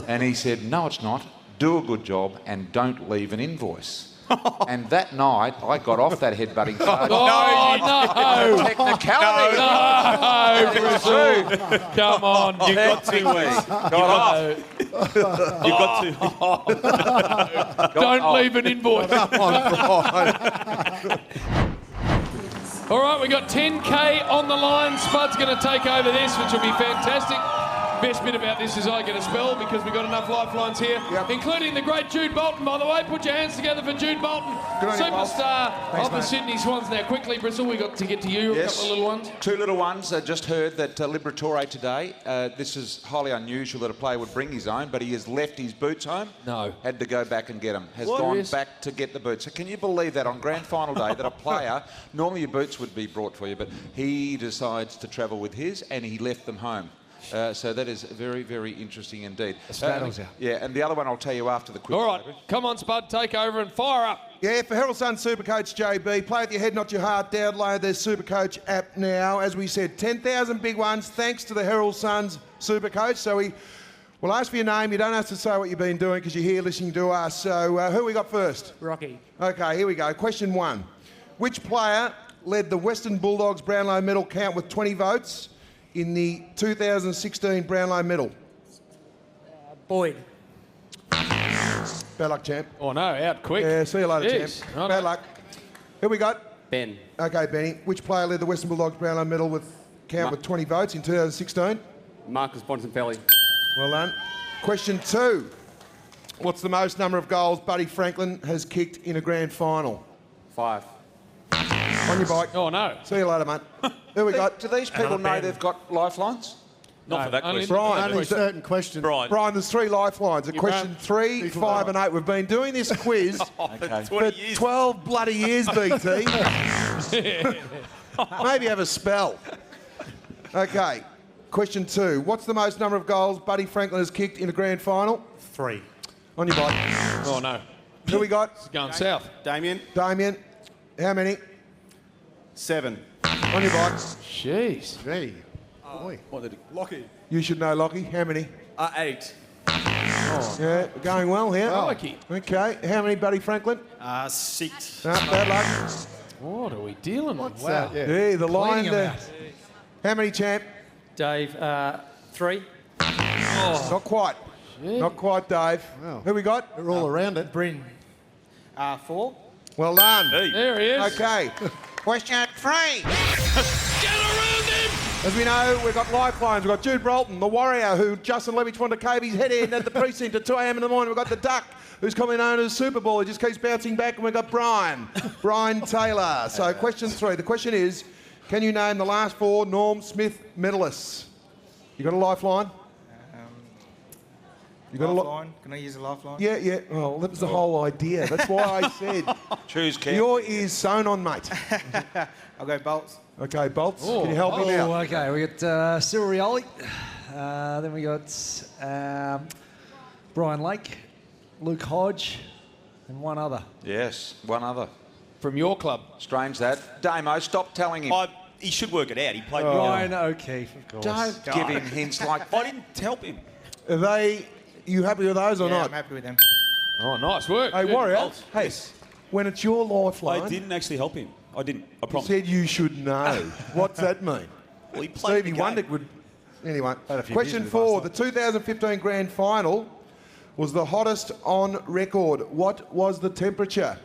And he said, no, it's not. Do a good job and don't leave an invoice. And that night, I got off that headbutting charge. No! Technicality. No! Come on. You've got 2 weeks. You've got to. Don't leave an invoice. All right, we got 10K on the line. Spud's going to take over this, which will be fantastic. Best bit about this is I get a spell because we've got enough lifelines here, including the great Jude Bolton, by the way. Put your hands together for Jude Bolton, superstar of the Sydney Swans. Now, quickly, Bristol, we got to get to you. Yes. A couple of little ones. 2 little ones. I just heard that Liberatore today, this is highly unusual that a player would bring his own, but he has left his boots home. No. Had to go back and get them. Has gone back to get the boots. So can you believe that on grand final day that a player, normally your boots would be brought for you, but he decides to travel with his and he left them home. So that is very, very interesting indeed. Yeah, and the other one I'll tell you after the quiz. All right, come on, Spud, take over and fire up. Yeah, for Herald Sun Supercoach JB, play with your head, not your heart. Download their Supercoach app now. As we said, 10,000 big ones thanks to the Herald Sun's Supercoach. So we'll ask for your name. You don't have to say what you've been doing because you're here listening to us. So who we got first? Rocky. Okay, here we go. Question 1. Which player led the Western Bulldogs Brownlow medal count with 20 votes in the 2016 Brownlow medal? Boyd. Bad luck, champ. Oh, no, out quick. Yeah, see you later, Jeez. champ. Bad luck. Who we got? Ben. Okay, Benny. Which player led the Western Bulldogs Brownlow medal with count with 20 votes in 2016? Marcus Bontempelli. Well done. Question 2. What's the most number of goals Buddy Franklin has kicked in a grand final? 5. On your bike. Oh, no. See you later, mate. Who we got? Do these people know they've got lifelines? Not for that question. Brian, Only certain questions. Brian, there's 3 lifelines. Question 3, 5 and 8. We've been doing this quiz for 12 bloody years, BT. Maybe have a spell. Okay. Question 2. What's the most number of goals Buddy Franklin has kicked in a grand final? 3. On your bike. Oh, no. Who we got? It's going south. Damien. Damien. How many? 7. On your bike. Jeez. Gee. Boy. What did he? Lockie. You should know, Lockie. How many? 8. Yeah, going well here. Lockie. Okay. How many, Buddy Franklin? 6. Bad luck. What are we dealing What's with? that? Yeah. Yeah, the line. Cleaning 'em out. How many, champ? Dave, 3. Not quite. Not quite, Dave. Wow. Who we got? They're all around it. Bryn, 4. Well done. There he is. Okay. Question 3. Get around him! As we know, we've got lifelines. We've got Jude Bolton, the Warrior, who Justin Leppitsch wanted to cave his head in at the precinct at 2 a.m. in the morning. We've got the Duck, who's commonly known as Super Ball. He just keeps bouncing back. And we've got Brian Taylor. So question 3. The question is, can you name the last 4 Norm Smith medalists? You got a lifeline? You got lifeline? Can I use a lifeline? Yeah. Oh, that was the whole idea. That's why I said. Choose carefully. Your ear's sewn on, mate. I'll go Bolts. Okay, Bolts, can you help me now? Okay, we got Cyril Rioli. Then we got Brian Lake, Luke Hodge, and one other. Yes, one other. From your club. Strange that. Damo, stop telling him. He should work it out. He played. Ryan O'Keefe, of course. Don't give him hints like that. I didn't help him. Are you happy with those or Yeah, not? I'm happy with them. Oh, nice work. Hey, Good. Warrior, hey, when it's your lifeline, I didn't actually help him. I didn't. I you promise. said you should know. What's that mean? Well, he played Stevie the game. Wonder would... Anyway, Had a few question beers 4. last The 2015 grand final was the hottest on record. What was the temperature?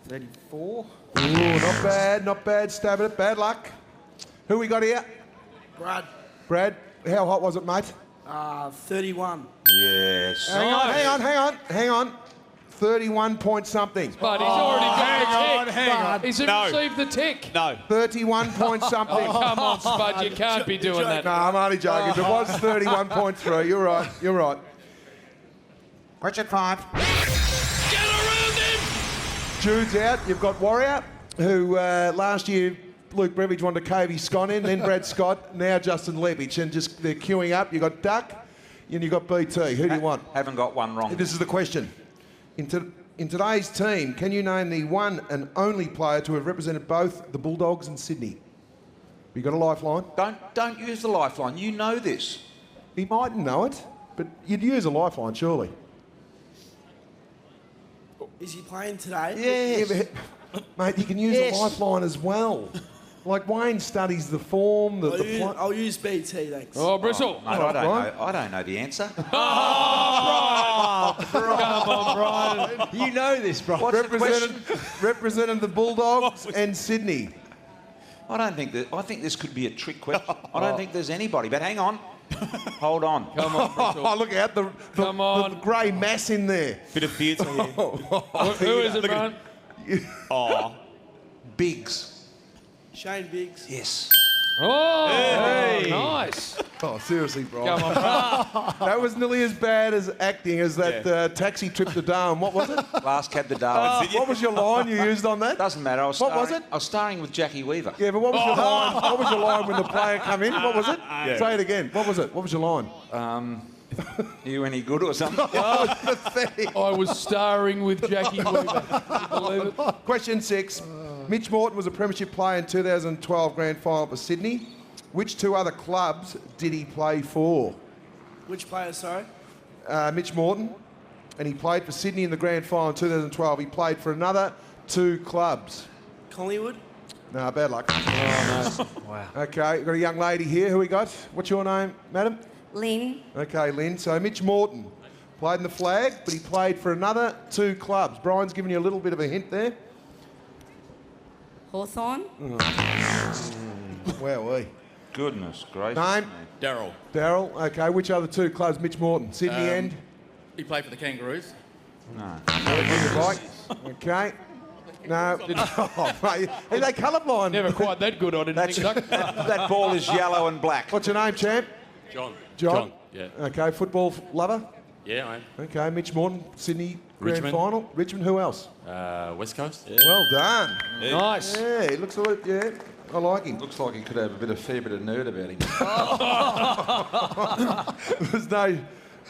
34. Ooh, not bad. Stab at it. Bad luck. Who we got here? Brad, how hot was it, mate? 31. Yes. Hang on. 31 point something. But he's already got the tick. hang on. He's received the tick. No. 31 point something. Oh, come on, Spud. You can't be doing that. No, I'm only joking. It was 31.3. You're right. Question 5. Get around him! Jude's out. You've got Warrior, who last year Luke Brevich wanted to cave his scone in, then Brad Scott, now Justin Leppitsch, and just they're queuing up. You've got Duck and you've got BT. Who do you want? Haven't got one wrong. This is the question. In today's team, can you name the one and only player to have represented both the Bulldogs and Sydney? You got a lifeline? Don't use the lifeline. You know this. He mightn't know it, but you'd use a lifeline, surely. Is he playing today? Yes. Yeah, but, mate, you can use a lifeline as well. Like Wayne studies the form, I'll use BT, thanks. Oh, Bristle. Mate, I don't know the answer. Come on, Brian. You know this, bro. Representing the Bulldogs and Sydney. I think this could be a trick question. I don't think there's anybody. But hang on. Hold on. Come on, Bristle. Oh, look out, the grey mass in there. Bit of fear to here. Who is it, Brian? Biggs. Shane Biggs. Yes. Oh, hey. Nice. Oh, seriously, bro. Come on, Brian. That was nearly as bad as acting as that taxi trip to Damo. What was it? Last cab to Darwin. What was your line you used on that? Doesn't matter. What was it? I was starring with Jackie Weaver. Yeah, but what was your line? What was your line when the player come in? What was it? Say it again. What was it? What was your line? Are you any good or something? I was starring with Jackie Weaver. Can you believe it? Question 6. Mitch Morton was a premiership player in 2012 grand final for Sydney. Which 2 other clubs did he play for? Which player, sorry? Mitch Morton. And he played for Sydney in the grand final in 2012. He played for another 2 clubs. Collingwood? No, bad luck. Oh, no. Wow. Okay, we've got a young lady here. Who we got? What's your name, madam? Lynn. Okay, Lynn. So Mitch Morton played in the flag, but he played for another 2 clubs. Brian's given you a little bit of a hint there. Hawthorn. Wowee. Goodness gracious. Name? Daryl. Daryl. Okay, which other 2 clubs? Mitch Morton. Sydney and? He played for the Kangaroos. No. Okay. No. Oh, mate. Are they colourblind? Never quite that good, I didn't think. That ball is yellow and black. What's your name, champ? John. Yeah. Okay, football lover? Yeah, I am. Okay, Mitch Morton, Sydney grand Richmond. final. Richmond, who else? West Coast. Well done. Nice. Yeah, it looks a little, yeah. I like him. Looks like he could have a fair bit of nerd about him. There's no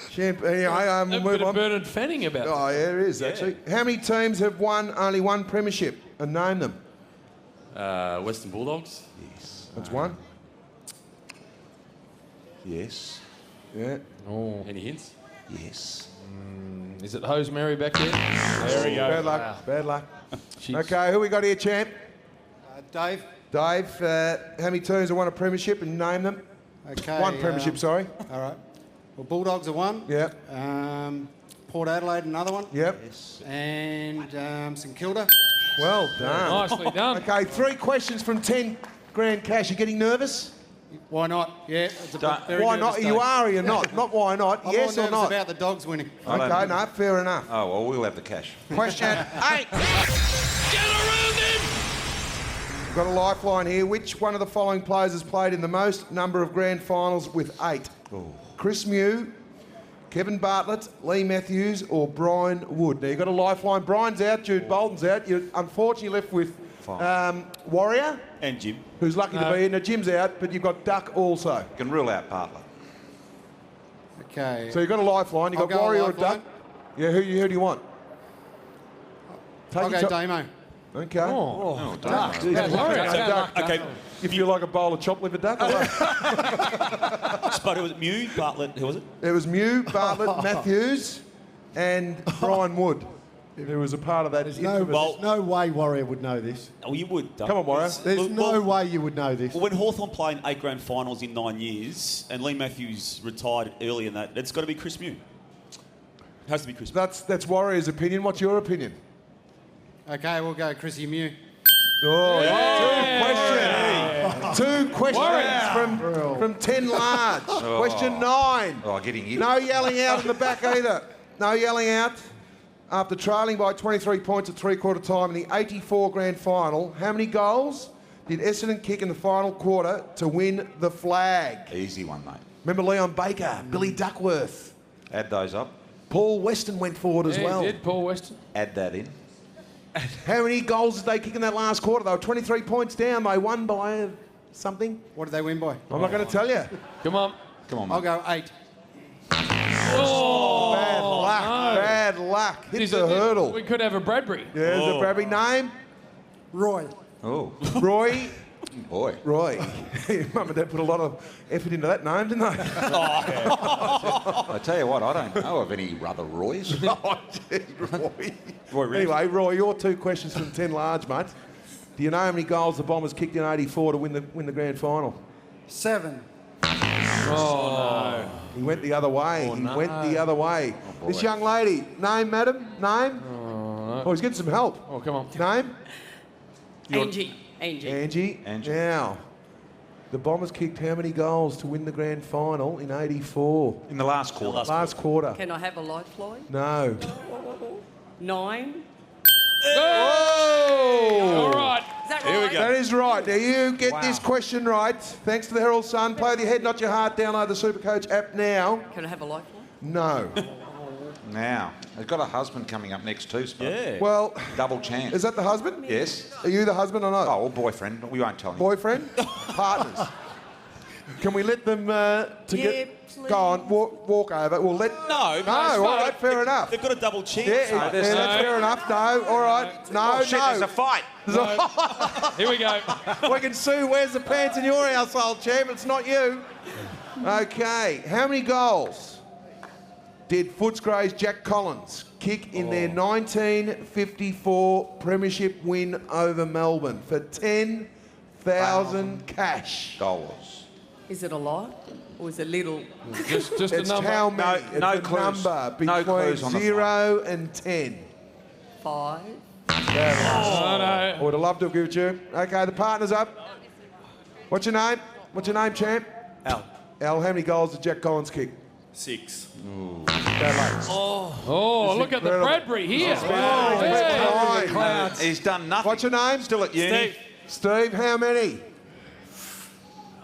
champagne. Anyway, A we'll bit move of on. Bernard Fanning about. Oh, yeah, there is, actually. How many teams have won only one premiership? And name them. Western Bulldogs. Yes. That's one. Yes. Yeah. Oh. Any hints? Yes. Is it Hose Mary back there? There we go. Bad luck. Wow. Bad luck. Jeez. Okay, who we got here, champ? Dave. Dave, how many teams have won a premiership and name them? Okay. One premiership, sorry. All right. Well, Bulldogs are one. Yeah. Port Adelaide another one. Yep. And St Kilda. Well done. Nicely done. Okay, 3 questions from 10 grand cash. You getting nervous? Why not? Yeah. It's a very Why nervous not? day. You are or you're not? Not why not. I'm Yes more or nervous not? about the Dogs winning. Okay, no, fair enough. Oh, well, we'll have the cash. Question 8. Get around him! We've got a lifeline here. Which one of the following players has played in the most number of grand finals with 8? Chris Mew, Kevin Bartlett, Lee Matthews, or Brian Wood? Now, you've got a lifeline. Brian's out, Jude Bolton's out. You're unfortunately left with Warrior. And Jim. Who's lucky to be in. Now, Jim's out, but you've got Duck also. You can rule out Bartlett. Okay. So you've got a lifeline. You've I'll got go Warrior or lifeline. Duck. Yeah, who do you want? I'll your go ti- Damo. Okay. Oh, Duck. Damo. Yeah, Warrior. Duck. Okay. If you like a bowl of chopped liver duck, or what? Spud, was it Mew, Bartlett, who was it? It was Mew, Bartlett, Matthews, and Brian Wood. Who was a part of that. There's no way Warrior would know this. Oh, you would. Doug. Come on, Warrior. There's no way you would know this. Well, when Hawthorn played 8 grand finals in 9 years and Lee Matthews retired early in that, it's got to be Chris Mew. Has to be Chris Mew. That's Warrior's opinion. What's your opinion? Okay, we'll go Chrissy Mew. Oh, two questions from 10 large. Question 9. Oh, getting you. No yelling out in the back either. No yelling out. After trailing by 23 points at three-quarter time in the 84 grand final, how many goals did Essendon kick in the final quarter to win the flag? Easy one, mate. Remember Leon Baker, Billy Duckworth, Add those up. Paul Weston went forward as well. He did, Paul Weston. Add that in. How many goals did they kick in that last quarter? They were 23 points down. They won by something. What did they win by? I'm not going to tell you. Come on. Come on, mate. I'll go 8. Oh, Bad luck. no. Bad luck. Hit the hurdle. We could have a Bradbury. There's a Bradbury name. Roy. Oh, Roy. boy. Roy. Mum and Dad put a lot of effort into that name, didn't they? I tell you what, I don't know of any other Roys. Oh, gee, Roy. Roy Reeves. Anyway, Roy, your 2 questions from 10 large, mate. Do you know how many goals the Bombers kicked in 84 to win the grand final? 7. Oh, He went the other way. Went the other way. This young lady, name, madam? Name? Oh, he's getting some help. Oh, come on. Name? Angie. Angie. Now, the Bombers kicked how many goals to win the grand final in 84? In the last quarter. Last quarter. Can I have a lifeline? No. 9. Oh! All right. Is that right? Here we go. That is right. Now you get this question right. Thanks to the Herald Sun. Play with your head, not your heart. Download the Supercoach app now. Can I have a lifeline? No. Now, they've got a husband coming up next too, Spud. Yeah. Well, Double chance. is that the husband? Yes. Are you the husband or not? Oh, well, boyfriend. We won't tell him. Boyfriend? Partners? Can we let them please. Go on, walk over. We'll let... No, all right, fair enough. They've got a double chance. Yeah, that's fair enough. No, all right. No, Oh, shit, there's a fight. Here we go. We can sue Where's the Pants in your household, champ. It's not you. Okay, how many goals did Footscray's Jack Collins kick in their 1954 premiership win over Melbourne for 10,000 cash? Dollars. Is it a lot or is it little? Just a It's number. how many? It's no a clues. number No between clues on the 0 and 10. 5. Oh, no. I would have loved to have given it to you. Okay, the partner's up. What's your name? What's your name, champ? Al. Al, how many goals did Jack Collins kick? 6. Bad luck. Oh, look at the incredible. Bradbury here. Oh, He's done nothing. What's your name? Still at uni. Steve, how many?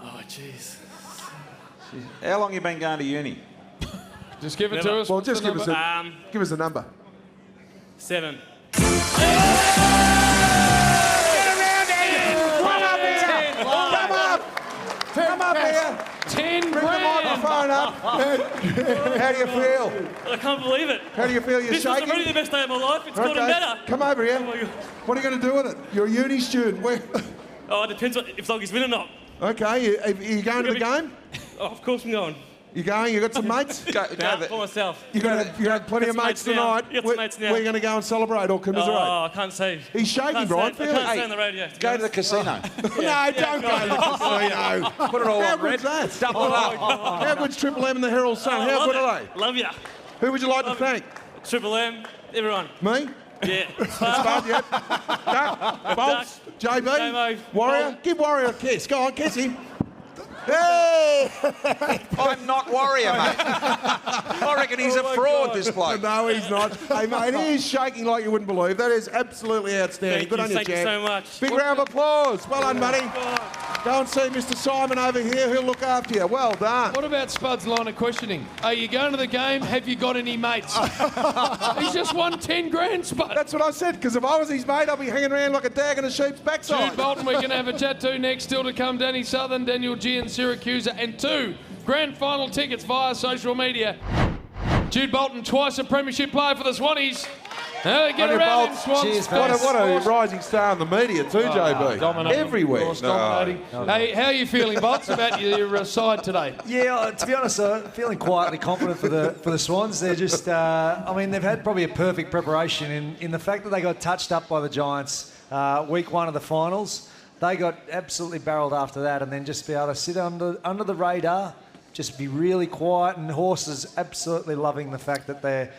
Oh, jeez. How long you been going to uni? Just give it Never. to us. Well, What's just the give us number? give us a number. 7. Get around here! Come up here! How do you feel? I can't believe it. How do you feel? You're this shaking? was really the best day of my life. It's gotten better. Come over here. Oh my God. What are you going to do with it? You're a uni student. Where? Oh, it depends if Zoggies win or not. Okay, are you going to the game? Oh, of course I'm going. You going? You got some mates? For myself. You got plenty of mates tonight. You got some mates now. Where are you going to go and celebrate or commiserate? Oh, I can't say. He's shaking, Brian. I can't say on the radio. Go to the casino. No, don't go to the casino. Put it all How on red. good's that? Double it up. How good's Triple M and the Herald Sun? How good are they? Love ya. Who would you like to thank? Triple M, everyone. Me? Yeah. Spud, yep. Duck, Bolts, JB, Damo, Warrior. Bolt. Give Warrior a kiss. Go on, kiss him. Hey! I'm not Warrior, mate. I reckon he's a fraud, this bloke. No, he's not. Hey, mate, he is shaking like you wouldn't believe. That is absolutely outstanding. Good on you, Thank you champ. so much. Big round of applause. Well done, buddy. Go and see Mr. Simon over here. He'll look after you. Well done. What about Spud's line of questioning? Are you going to the game? Have you got any mates? He's just won 10 grand, Spud. That's what I said, because if I was his mate, I'd be hanging around like a dag in a sheep's backside. Jude Bolton, we're going to have a chat to next. Still to come, Danny Southern, Daniel G and Syracusa, and 2 grand final tickets via social media. Jude Bolton, twice a premiership player for the Swannies. Get around him, Swans. Cheers, what a rising star in the media too, JB. Dominating. Everywhere. Dominating. Hey, how are you feeling, Bolts, about your side today? Yeah, to be honest, I'm feeling quietly confident for the Swans. They're just, they've had probably a perfect preparation in the fact that they got touched up by the Giants week 1 of the finals. They got absolutely barreled after that, and then just be able to sit under the radar, just be really quiet, and horses absolutely loving the fact that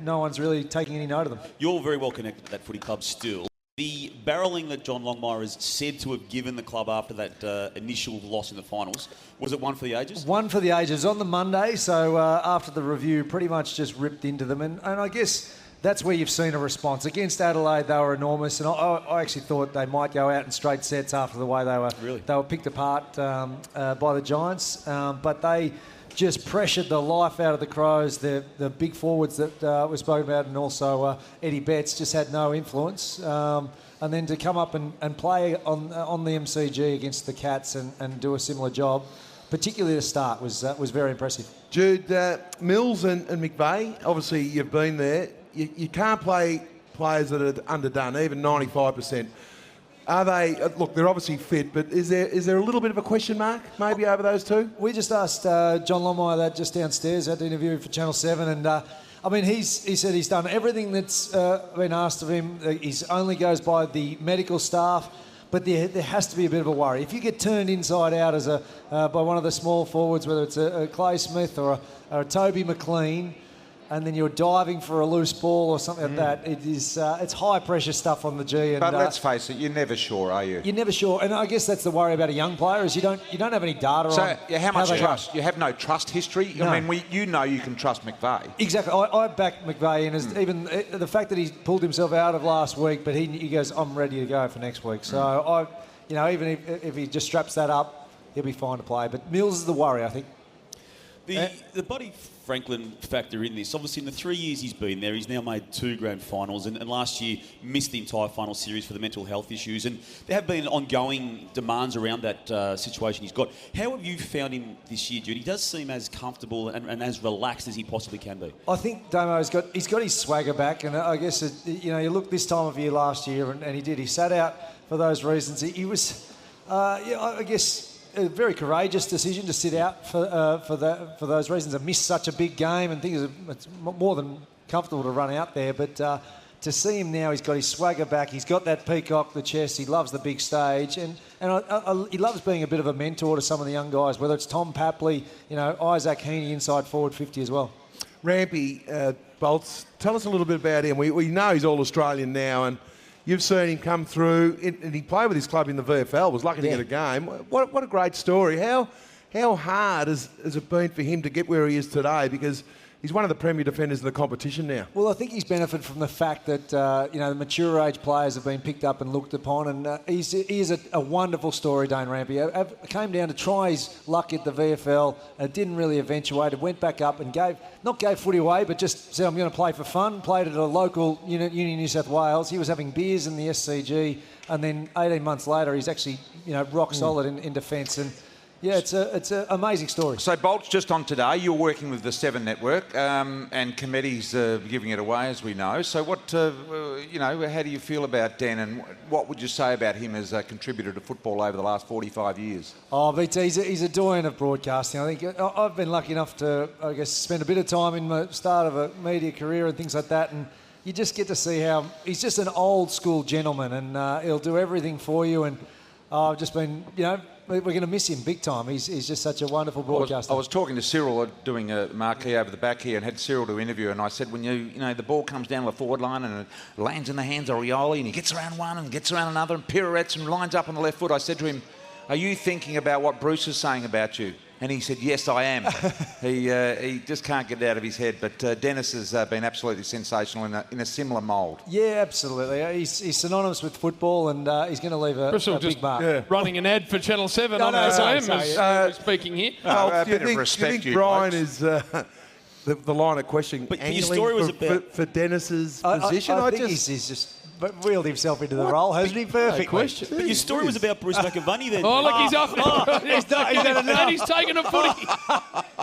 no one's really taking any note of them. You're very well connected to that footy club still. The barrelling that John Longmire is said to have given the club after that initial loss in the finals, was it one for the ages? One for the ages on the Monday, so after the review, pretty much just ripped into them, and I guess that's where you've seen a response. Against Adelaide, they were enormous, and I actually thought they might go out in straight sets after the way they were picked apart by the Giants, but they just pressured the life out of the Crows. The big forwards that we spoke about, and also Eddie Betts, just had no influence. And then to come up and play on the MCG against the Cats and do a similar job, particularly the start, was very impressive. Jude, Mills and McVeigh, obviously you've been there. You can't play players that are underdone, even 95%. Are they? Look, they're obviously fit, but is there a little bit of a question mark maybe over those two? We just asked John Longmire that just downstairs at the interview for Channel 7, and he said he's done everything that's been asked of him. He only goes by the medical staff, but there has to be a bit of a worry. If you get turned inside out as by one of the small forwards, whether it's a Clay Smith or a Toby McLean, and then you're diving for a loose ball or something like that, it's high pressure stuff on the G. But let's face it, you're never sure, are you? You're never sure, and I guess that's the worry about a young player is you don't have any data on. So how much they trust? go. You have no trust history. No. I mean, you can trust McVeigh. Exactly. I back McVeigh, and even the fact that he pulled himself out of last week, but he goes, I'm ready to go for next week. So even if he just straps that up, he'll be fine to play. But Mills is the worry, I think. The Buddy Franklin factor in this, obviously in the 3 years he's been there, he's now made 2 grand finals, and last year missed the entire final series for the mental health issues, and there have been ongoing demands around that situation he's got. How have you found him this year, Jude? He does seem as comfortable and as relaxed as he possibly can be. I think Damo's got his swagger back, and I guess you look this time of year last year, and he did. He sat out for those reasons. He was, I guess, a very courageous decision to sit out for those reasons and miss such a big game, and think it's more than comfortable to run out there. But to see him now, he's got his swagger back. He's got that peacock, the chest. He loves the big stage, and he loves being a bit of a mentor to some of the young guys, whether it's Tom Papley, Isaac Heaney inside forward 50 as well. Rampy, Bolts, tell us a little bit about him. We know he's all Australian now, and you've seen him come through, and he played with his club in the VFL, was lucky to get a game. What a great story. How hard has it been for him to get where he is today? Because he's one of the premier defenders in the competition now. Well, I think he's benefited from the fact that the mature age players have been picked up and looked upon, and he is a wonderful story, Dane Rampy. Came down to try his luck at the VFL, and it didn't really eventuate. It went back up and gave footy away, but just said, I'm going to play for fun. Played at a local Uni New South Wales. He was having beers in the SCG, and then 18 months later, he's actually rock solid in defence. And Yeah, it's an amazing story. So, Bolt's just on today. You're working with the Seven Network, and Committee's giving it away, as we know. So, what how do you feel about Dan, and what would you say about him as a contributor to football over the last 45 years? Oh, VT, he's a doyen of broadcasting. I think I've been lucky enough to, I guess, spend a bit of time in the start of a media career and things like that, and you just get to see how he's just an old school gentleman, and he'll do everything for you. And I've just been, we're going to miss him big time. He's just such a wonderful broadcaster. I was talking to Cyril doing a marquee over the back here, and had Cyril to interview, and I said, when the ball comes down the forward line and it lands in the hands of Rioli, and he gets around one and gets around another and pirouettes and lines up on the left foot, I said to him, are you thinking about what Bruce is saying about you? And he said, yes, I am. He just can't get it out of his head. But Dennis has been absolutely sensational in a similar mould. Yeah, absolutely. He's synonymous with football, and he's going to leave a big mark. Yeah. Running an ad for Channel 7 on FM as speaking here. Do you think Brian is the line of questioning but your story was for Dennis's position? I think he's just wheeled himself into the role, hasn't he? Perfect question. But your story was about Bruce McAvaney then. Oh, look, he's off now. And he's taking a footy.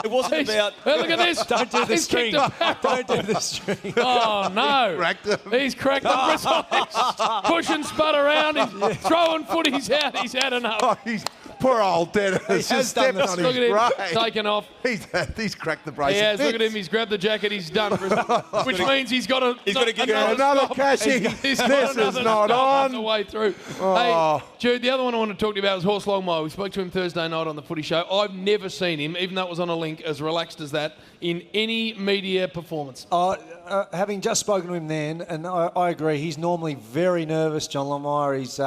It wasn't about... Oh, look at this. Don't do the He's string. Don't do the string. Oh, no. He's cracked the bristle. He's pushing Spud around. He's throwing footies out. He's had enough. Poor old Dennis. He's just stepped on his Look at him, brain. taken off. He's cracked the brace. He has. Look at him. He's grabbed the jacket. He's done. Which means he's got to get another cashing. He's got This another is not on the way through. Oh. Hey, Jude, the other one I want to talk to you about is Horse Longmire. We spoke to him Thursday night on the Footy Show. I've never seen him, even though it was on a link, as relaxed as that in any media performance. Having just spoken to him then, and I agree, he's normally very nervous, John Longmire. He's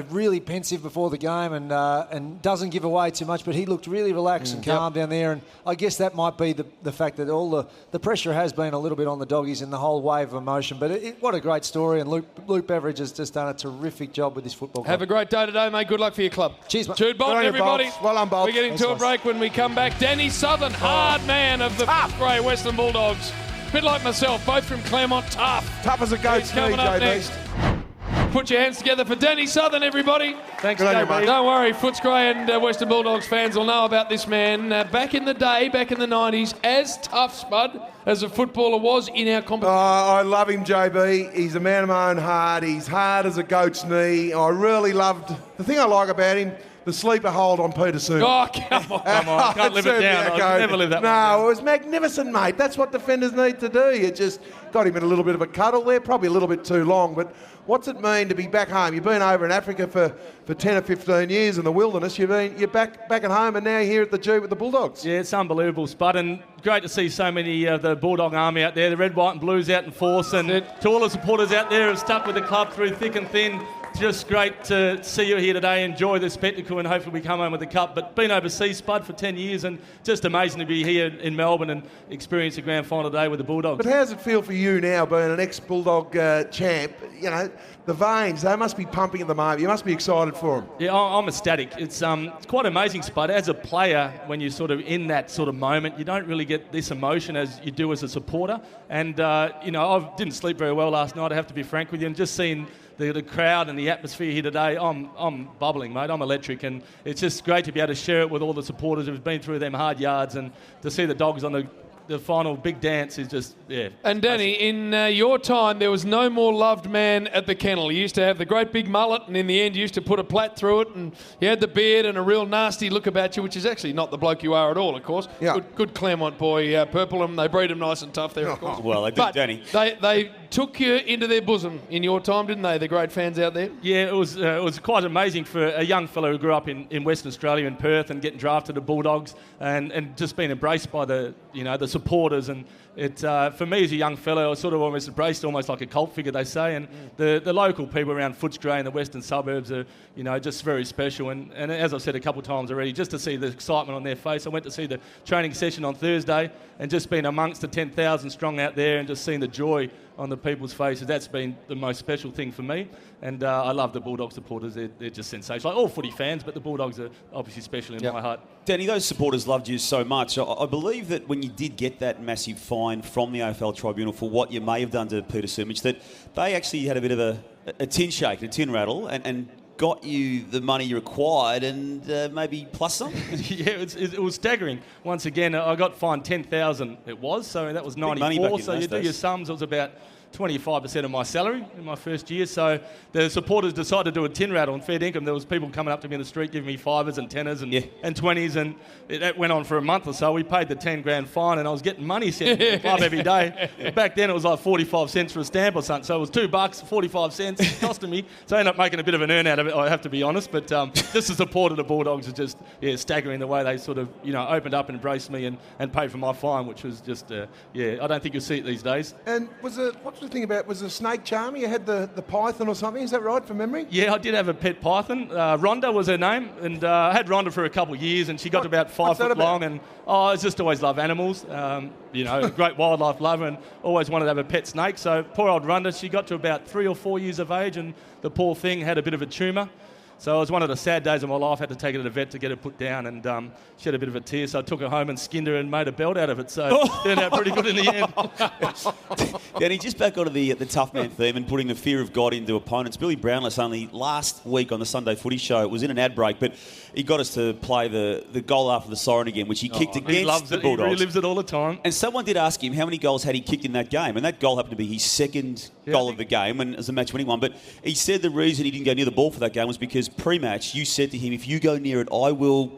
really pensive before the game and doesn't give away too much, but he looked really relaxed and calm down there, and I guess that might be the fact that all the pressure has been a little bit on the doggies in the whole wave of emotion, but what a great story, and Luke Beveridge has just done a terrific job with this football club. Have a great day today, mate. Good luck for your club. Cheers, mate. Jude Bolton, everybody. Bolts. Well done, Bolts. We're getting to a break. When we come back, Danny Southern, hard man of the grey Western Bulldogs. A bit like myself, both from Claremont, tough. Tough as a goat's knee, coming up JB. next. Put your hands together for Danny Southern, everybody. Thanks, Good on you, JB. mate. Don't worry, Footscray and Western Bulldogs fans will know about this man. Back in the day, back in the 90s, as tough, Spud, as a footballer was in our competition. I love him, JB. He's a man of my own heart. He's hard as a goat's knee. I really loved... The thing I like about him, the sleeper hold on Peter Soon. Oh, come on. Can't live it down. I'll never live that one down. No, it was magnificent, mate. That's what defenders need to do. You just got him in a little bit of a cuddle there, probably a little bit too long, but what's it mean to be back home? You've been over in Africa for 10 or 15 years in the wilderness. You're back at home, and now here at the G with the Bulldogs. Yeah, it's unbelievable, Spud, and great to see so many of the Bulldog army out there, the red, white and blues out in force, and to all the supporters out there who've stuck with the club through thick and thin. Just great to see you here today. Enjoy the spectacle, and hopefully we come home with the cup. But been overseas, Spud, for 10 years, and just amazing to be here in Melbourne and experience the grand final today with the Bulldogs. But how does it feel for you now, being an ex-Bulldog champ? You know, the veins, they must be pumping at the moment. You must be excited for them. Yeah, I'm ecstatic. It's quite amazing, Spud. As a player, when you're sort of in that sort of moment, you don't really get this emotion as you do as a supporter. And, I didn't sleep very well last night, I have to be frank with you, and just seeing the crowd and the atmosphere here today, I'm bubbling, mate. I'm electric, and it's just great to be able to share it with all the supporters who've been through them hard yards, and to see the Dogs on the final big dance is just, yeah. And Danny, in your time, there was no more loved man at the kennel. You used to have the great big mullet, and in the end, you used to put a plait through it, and you had the beard and a real nasty look about you, which is actually not the bloke you are at all, of course. Yeah. Good Claremont boy, purple him. They breed him nice and tough there, of course. Well, they did, but Danny. They took you into their bosom in your time, didn't they? The great fans out there. Yeah, it was quite amazing for a young fellow who grew up in Western Australia in Perth and getting drafted to Bulldogs and just being embraced by the supporters, and it for me as a young fellow, I was sort of almost embraced, almost like a cult figure, they say, and the local people around Footscray and the western suburbs are just very special, and as I've said a couple of times already, just to see the excitement on their face. I went to see the training session on Thursday and just being amongst the 10,000 strong out there and just seeing the joy on the people's faces, that's been the most special thing for me. And I love the Bulldog supporters. They're just sensational. Like all footy fans, but the Bulldogs are obviously special in my heart. Danny, those supporters loved you so much. I believe that when you did get that massive fine from the AFL Tribunal for what you may have done to Peter Sumich, that they actually had a bit of a tin shake, a tin rattle, and got you the money you required and maybe plus some? Yeah, it was staggering. Once again, I got fined 10,000. It was, so that was 94. So you do your sums. It was about 25% of my salary in my first year. So the supporters decided to do a tin rattle on fair income. There was people coming up to me in the street giving me fivers and tenors and 20s, and that went on for a month or so. We paid the 10 grand fine, and I was getting money sent to the club every day. Back then it was like 45 cents for a stamp or something. So it was $2, 45 cents costing me. So I ended up making a bit of an earn out of it, I have to be honest. But just the support of the Bulldogs is just staggering the way they sort of opened up and embraced me and paid for my fine, which was just I don't think you'll see it these days. And what's the thing about, was a snake charmer? You had the python or something, is that right, from memory? Yeah, I did have a pet python. Rhonda was her name, and I had Rhonda for a couple of years, and she got to about 5 foot long, and I just always loved animals, great wildlife lover, and always wanted to have a pet snake. So poor old Rhonda, she got to about 3 or 4 years of age, and the poor thing had a bit of a tumour. So it was one of the sad days of my life. I had to take her to the vet to get her put down, and she had a bit of a tear, so I took her home and skinned her and made a belt out of it. So it turned out pretty good in the end. Danny, just back onto the tough man theme and putting the fear of God into opponents. Billy Brownless only last week on the Sunday Footy Show, it was in an ad break, but he got us to play the goal after the siren again, which he kicked against the Bulldogs. He relives it all the time. And someone did ask him how many goals had he kicked in that game, and that goal happened to be his second goal of the game, and as a match-winning one. But he said the reason he didn't go near the ball for that game was because pre-match you said to him, if you go near it, I will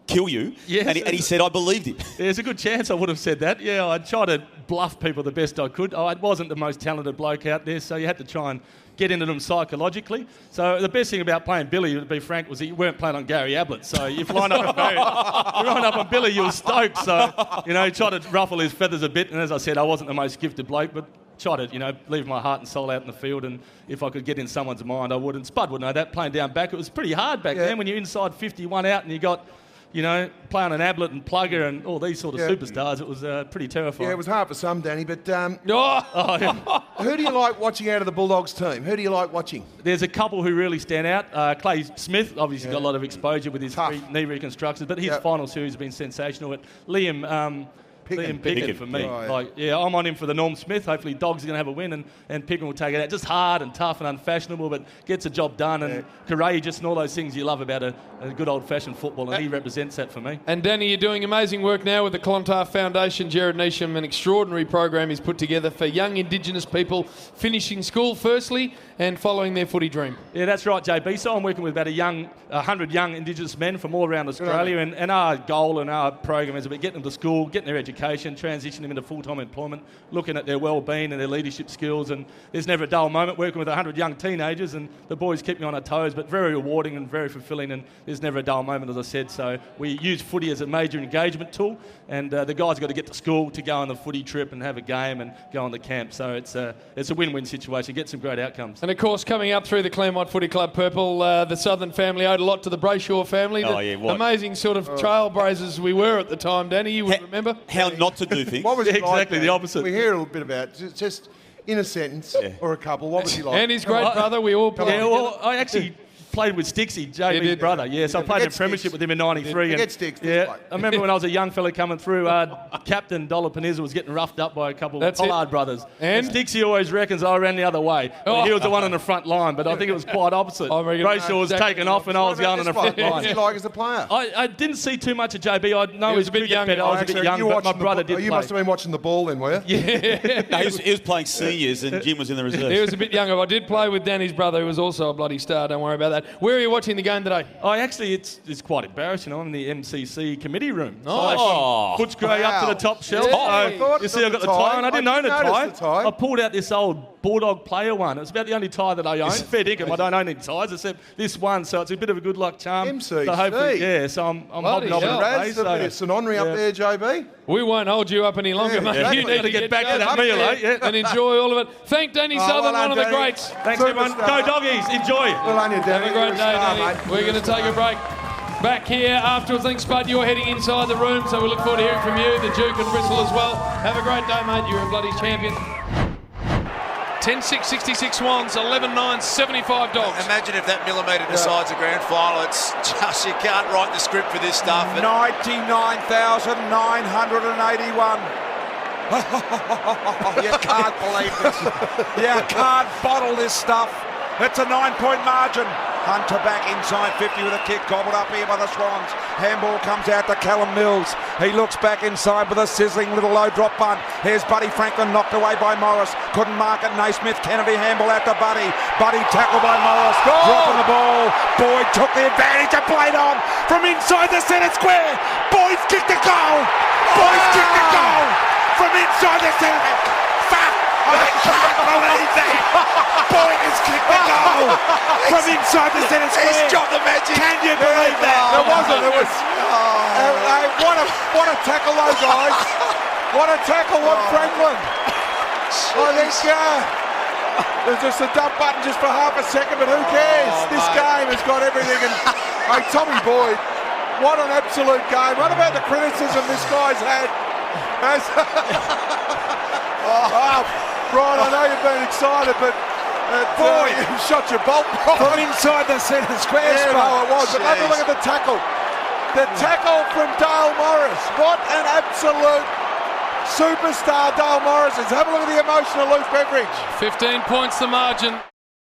kill you. Yes. And he said, I believed him. There's a good chance I would have said that. Yeah, I tried to bluff people the best I could. I wasn't the most talented bloke out there, so you had to try and get into them psychologically. So the best thing about playing Billy, to be frank, was that you weren't playing on Gary Ablett. So you line up on Billy, you were stoked. So, he tried to ruffle his feathers a bit. And as I said, I wasn't the most gifted bloke, but try to, leave my heart and soul out in the field, and if I could get in someone's mind, I would. And Spud would know that, playing down back. It was pretty hard back then when you're inside 51 out and you got, playing an Ablett and Plugger and all these sort of superstars. It was pretty terrifying. Yeah, it was hard for some, Danny, but who do you like watching out of the Bulldogs team? Who do you like watching? There's a couple who really stand out. Clay Smith, obviously got a lot of exposure with his knee reconstructions, but his final series has been sensational. But Liam Pickett for me. I'm on him for the Norm Smith. Hopefully Dogs are going to have a win and Pickett will take it out. Just hard and tough and unfashionable, but gets the job done and courageous and all those things you love about a good old-fashioned football, and he represents that for me. And Danny, you're doing amazing work now with the Clontarf Foundation. Jared Neesham, an extraordinary program he's put together for young Indigenous people finishing school firstly and following their footy dream. Yeah, that's right, JB. So I'm working with about 100 young Indigenous men from all around Australia, and our goal and our program is about getting them to school, getting their education, transitioning them into full-time employment, looking at their well-being and their leadership skills. And there's never a dull moment working with 100 young teenagers, and the boys keep me on our toes, but very rewarding and very fulfilling, and there's never a dull moment, as I said. So we use footy as a major engagement tool, and the guys got to get to school to go on the footy trip and have a game and go on the camp. So it's a win-win situation, get some great outcomes. And of course, coming up through the Claremont Footy Club Purple, the Southern family owed a lot to the Brayshaw family. Amazing sort of trailblazers we were at the time, Danny, you would remember? How not to do things. What was exactly the opposite. We hear a little bit about just in a sentence or a couple. What was he like? And his great brother, we all played. Yeah, well, I actually played with Stixie, JB's brother. Yeah, so I played in the premiership with him in '93. I remember when I was a young fella coming through, Captain Dollar Peninsula was getting roughed up by a couple of Pollard brothers. And Stixie always reckons I ran the other way. He was the one on the front line, but I think it was quite opposite. Brayshaw was taking off and I was going on the front line. What was he like as a player? I didn't see too much of JB. I know he was a bit young. I was a bit young, but my brother did play. You must have been watching the ball then, were you? Yeah. No, he was playing seniors and Jim was in the reserves. He was a bit younger. I did play with Danny's brother, who was also a bloody star. Don't worry about that. Where are you watching the game today? It's quite embarrassing. I'm in the MCC committee room. Footscray up to the top shelf. You see, I've got the tie on. I didn't own a tie. I pulled out this old Bulldog player one. It's about the only tie that I own. Fair dinkum, I don't own any ties except this one, so it's a bit of a good luck charm. MCC. So hopefully, so I'm hobnobbing. It's an honorary up there, JB. We won't hold you up any longer, mate. Exactly. You need to get back to that meal, and enjoy all of it. Thank Danny Southern, one of the greats. Thanks, everyone. Go Doggies. Enjoy. Well on you, Danny. Have a great day, Danny. We're going to take a break. Back here afterwards. Thanks, Spud. You're heading inside the room, so we look forward to hearing from you, the Duke and Bristol as well. Have a great day, mate. You're a bloody champion. 10-6, 66 Swans, 11-9, 75 Dogs. Imagine if that millimetre decides a grand final. It's just, you can't write the script for this stuff. 99,981. You can't believe this. You can't bottle this stuff. It's a 9-point margin. Hunter back inside 50 with a kick, gobbled up here by the Swans. Handball comes out to Callum Mills. He looks back inside with a sizzling little low drop bunt. Here's Buddy Franklin, knocked away by Morris. Couldn't mark it. Naismith Kennedy handball out to Buddy. Buddy tackled by Morris. Dropping the ball. Boyd took the advantage and played on from inside the centre square. Boyd's kicked a goal. Boyd's kicked a goal from inside the centre. Fuck! I can't believe that. Boyd has kicked the goal from inside the centre square. He's dropped the magic. Can you believe that? There wasn't. It was. What a tackle, though, guys. What a tackle, what Franklin. I think there's just a dump button just for half a second, but who cares? This game has got everything. And hey, Tommy Boyd, what an absolute game. What about the criticism this guy's had? Brian, I know you've been excited, but boy, you shot your bolt from inside the centre square. Yeah, no, it was. But have a look at the tackle. The tackle from Dale Morris. What an absolute superstar Dale Morris is. Have a look at the emotional Luke Beveridge. 15 points the margin.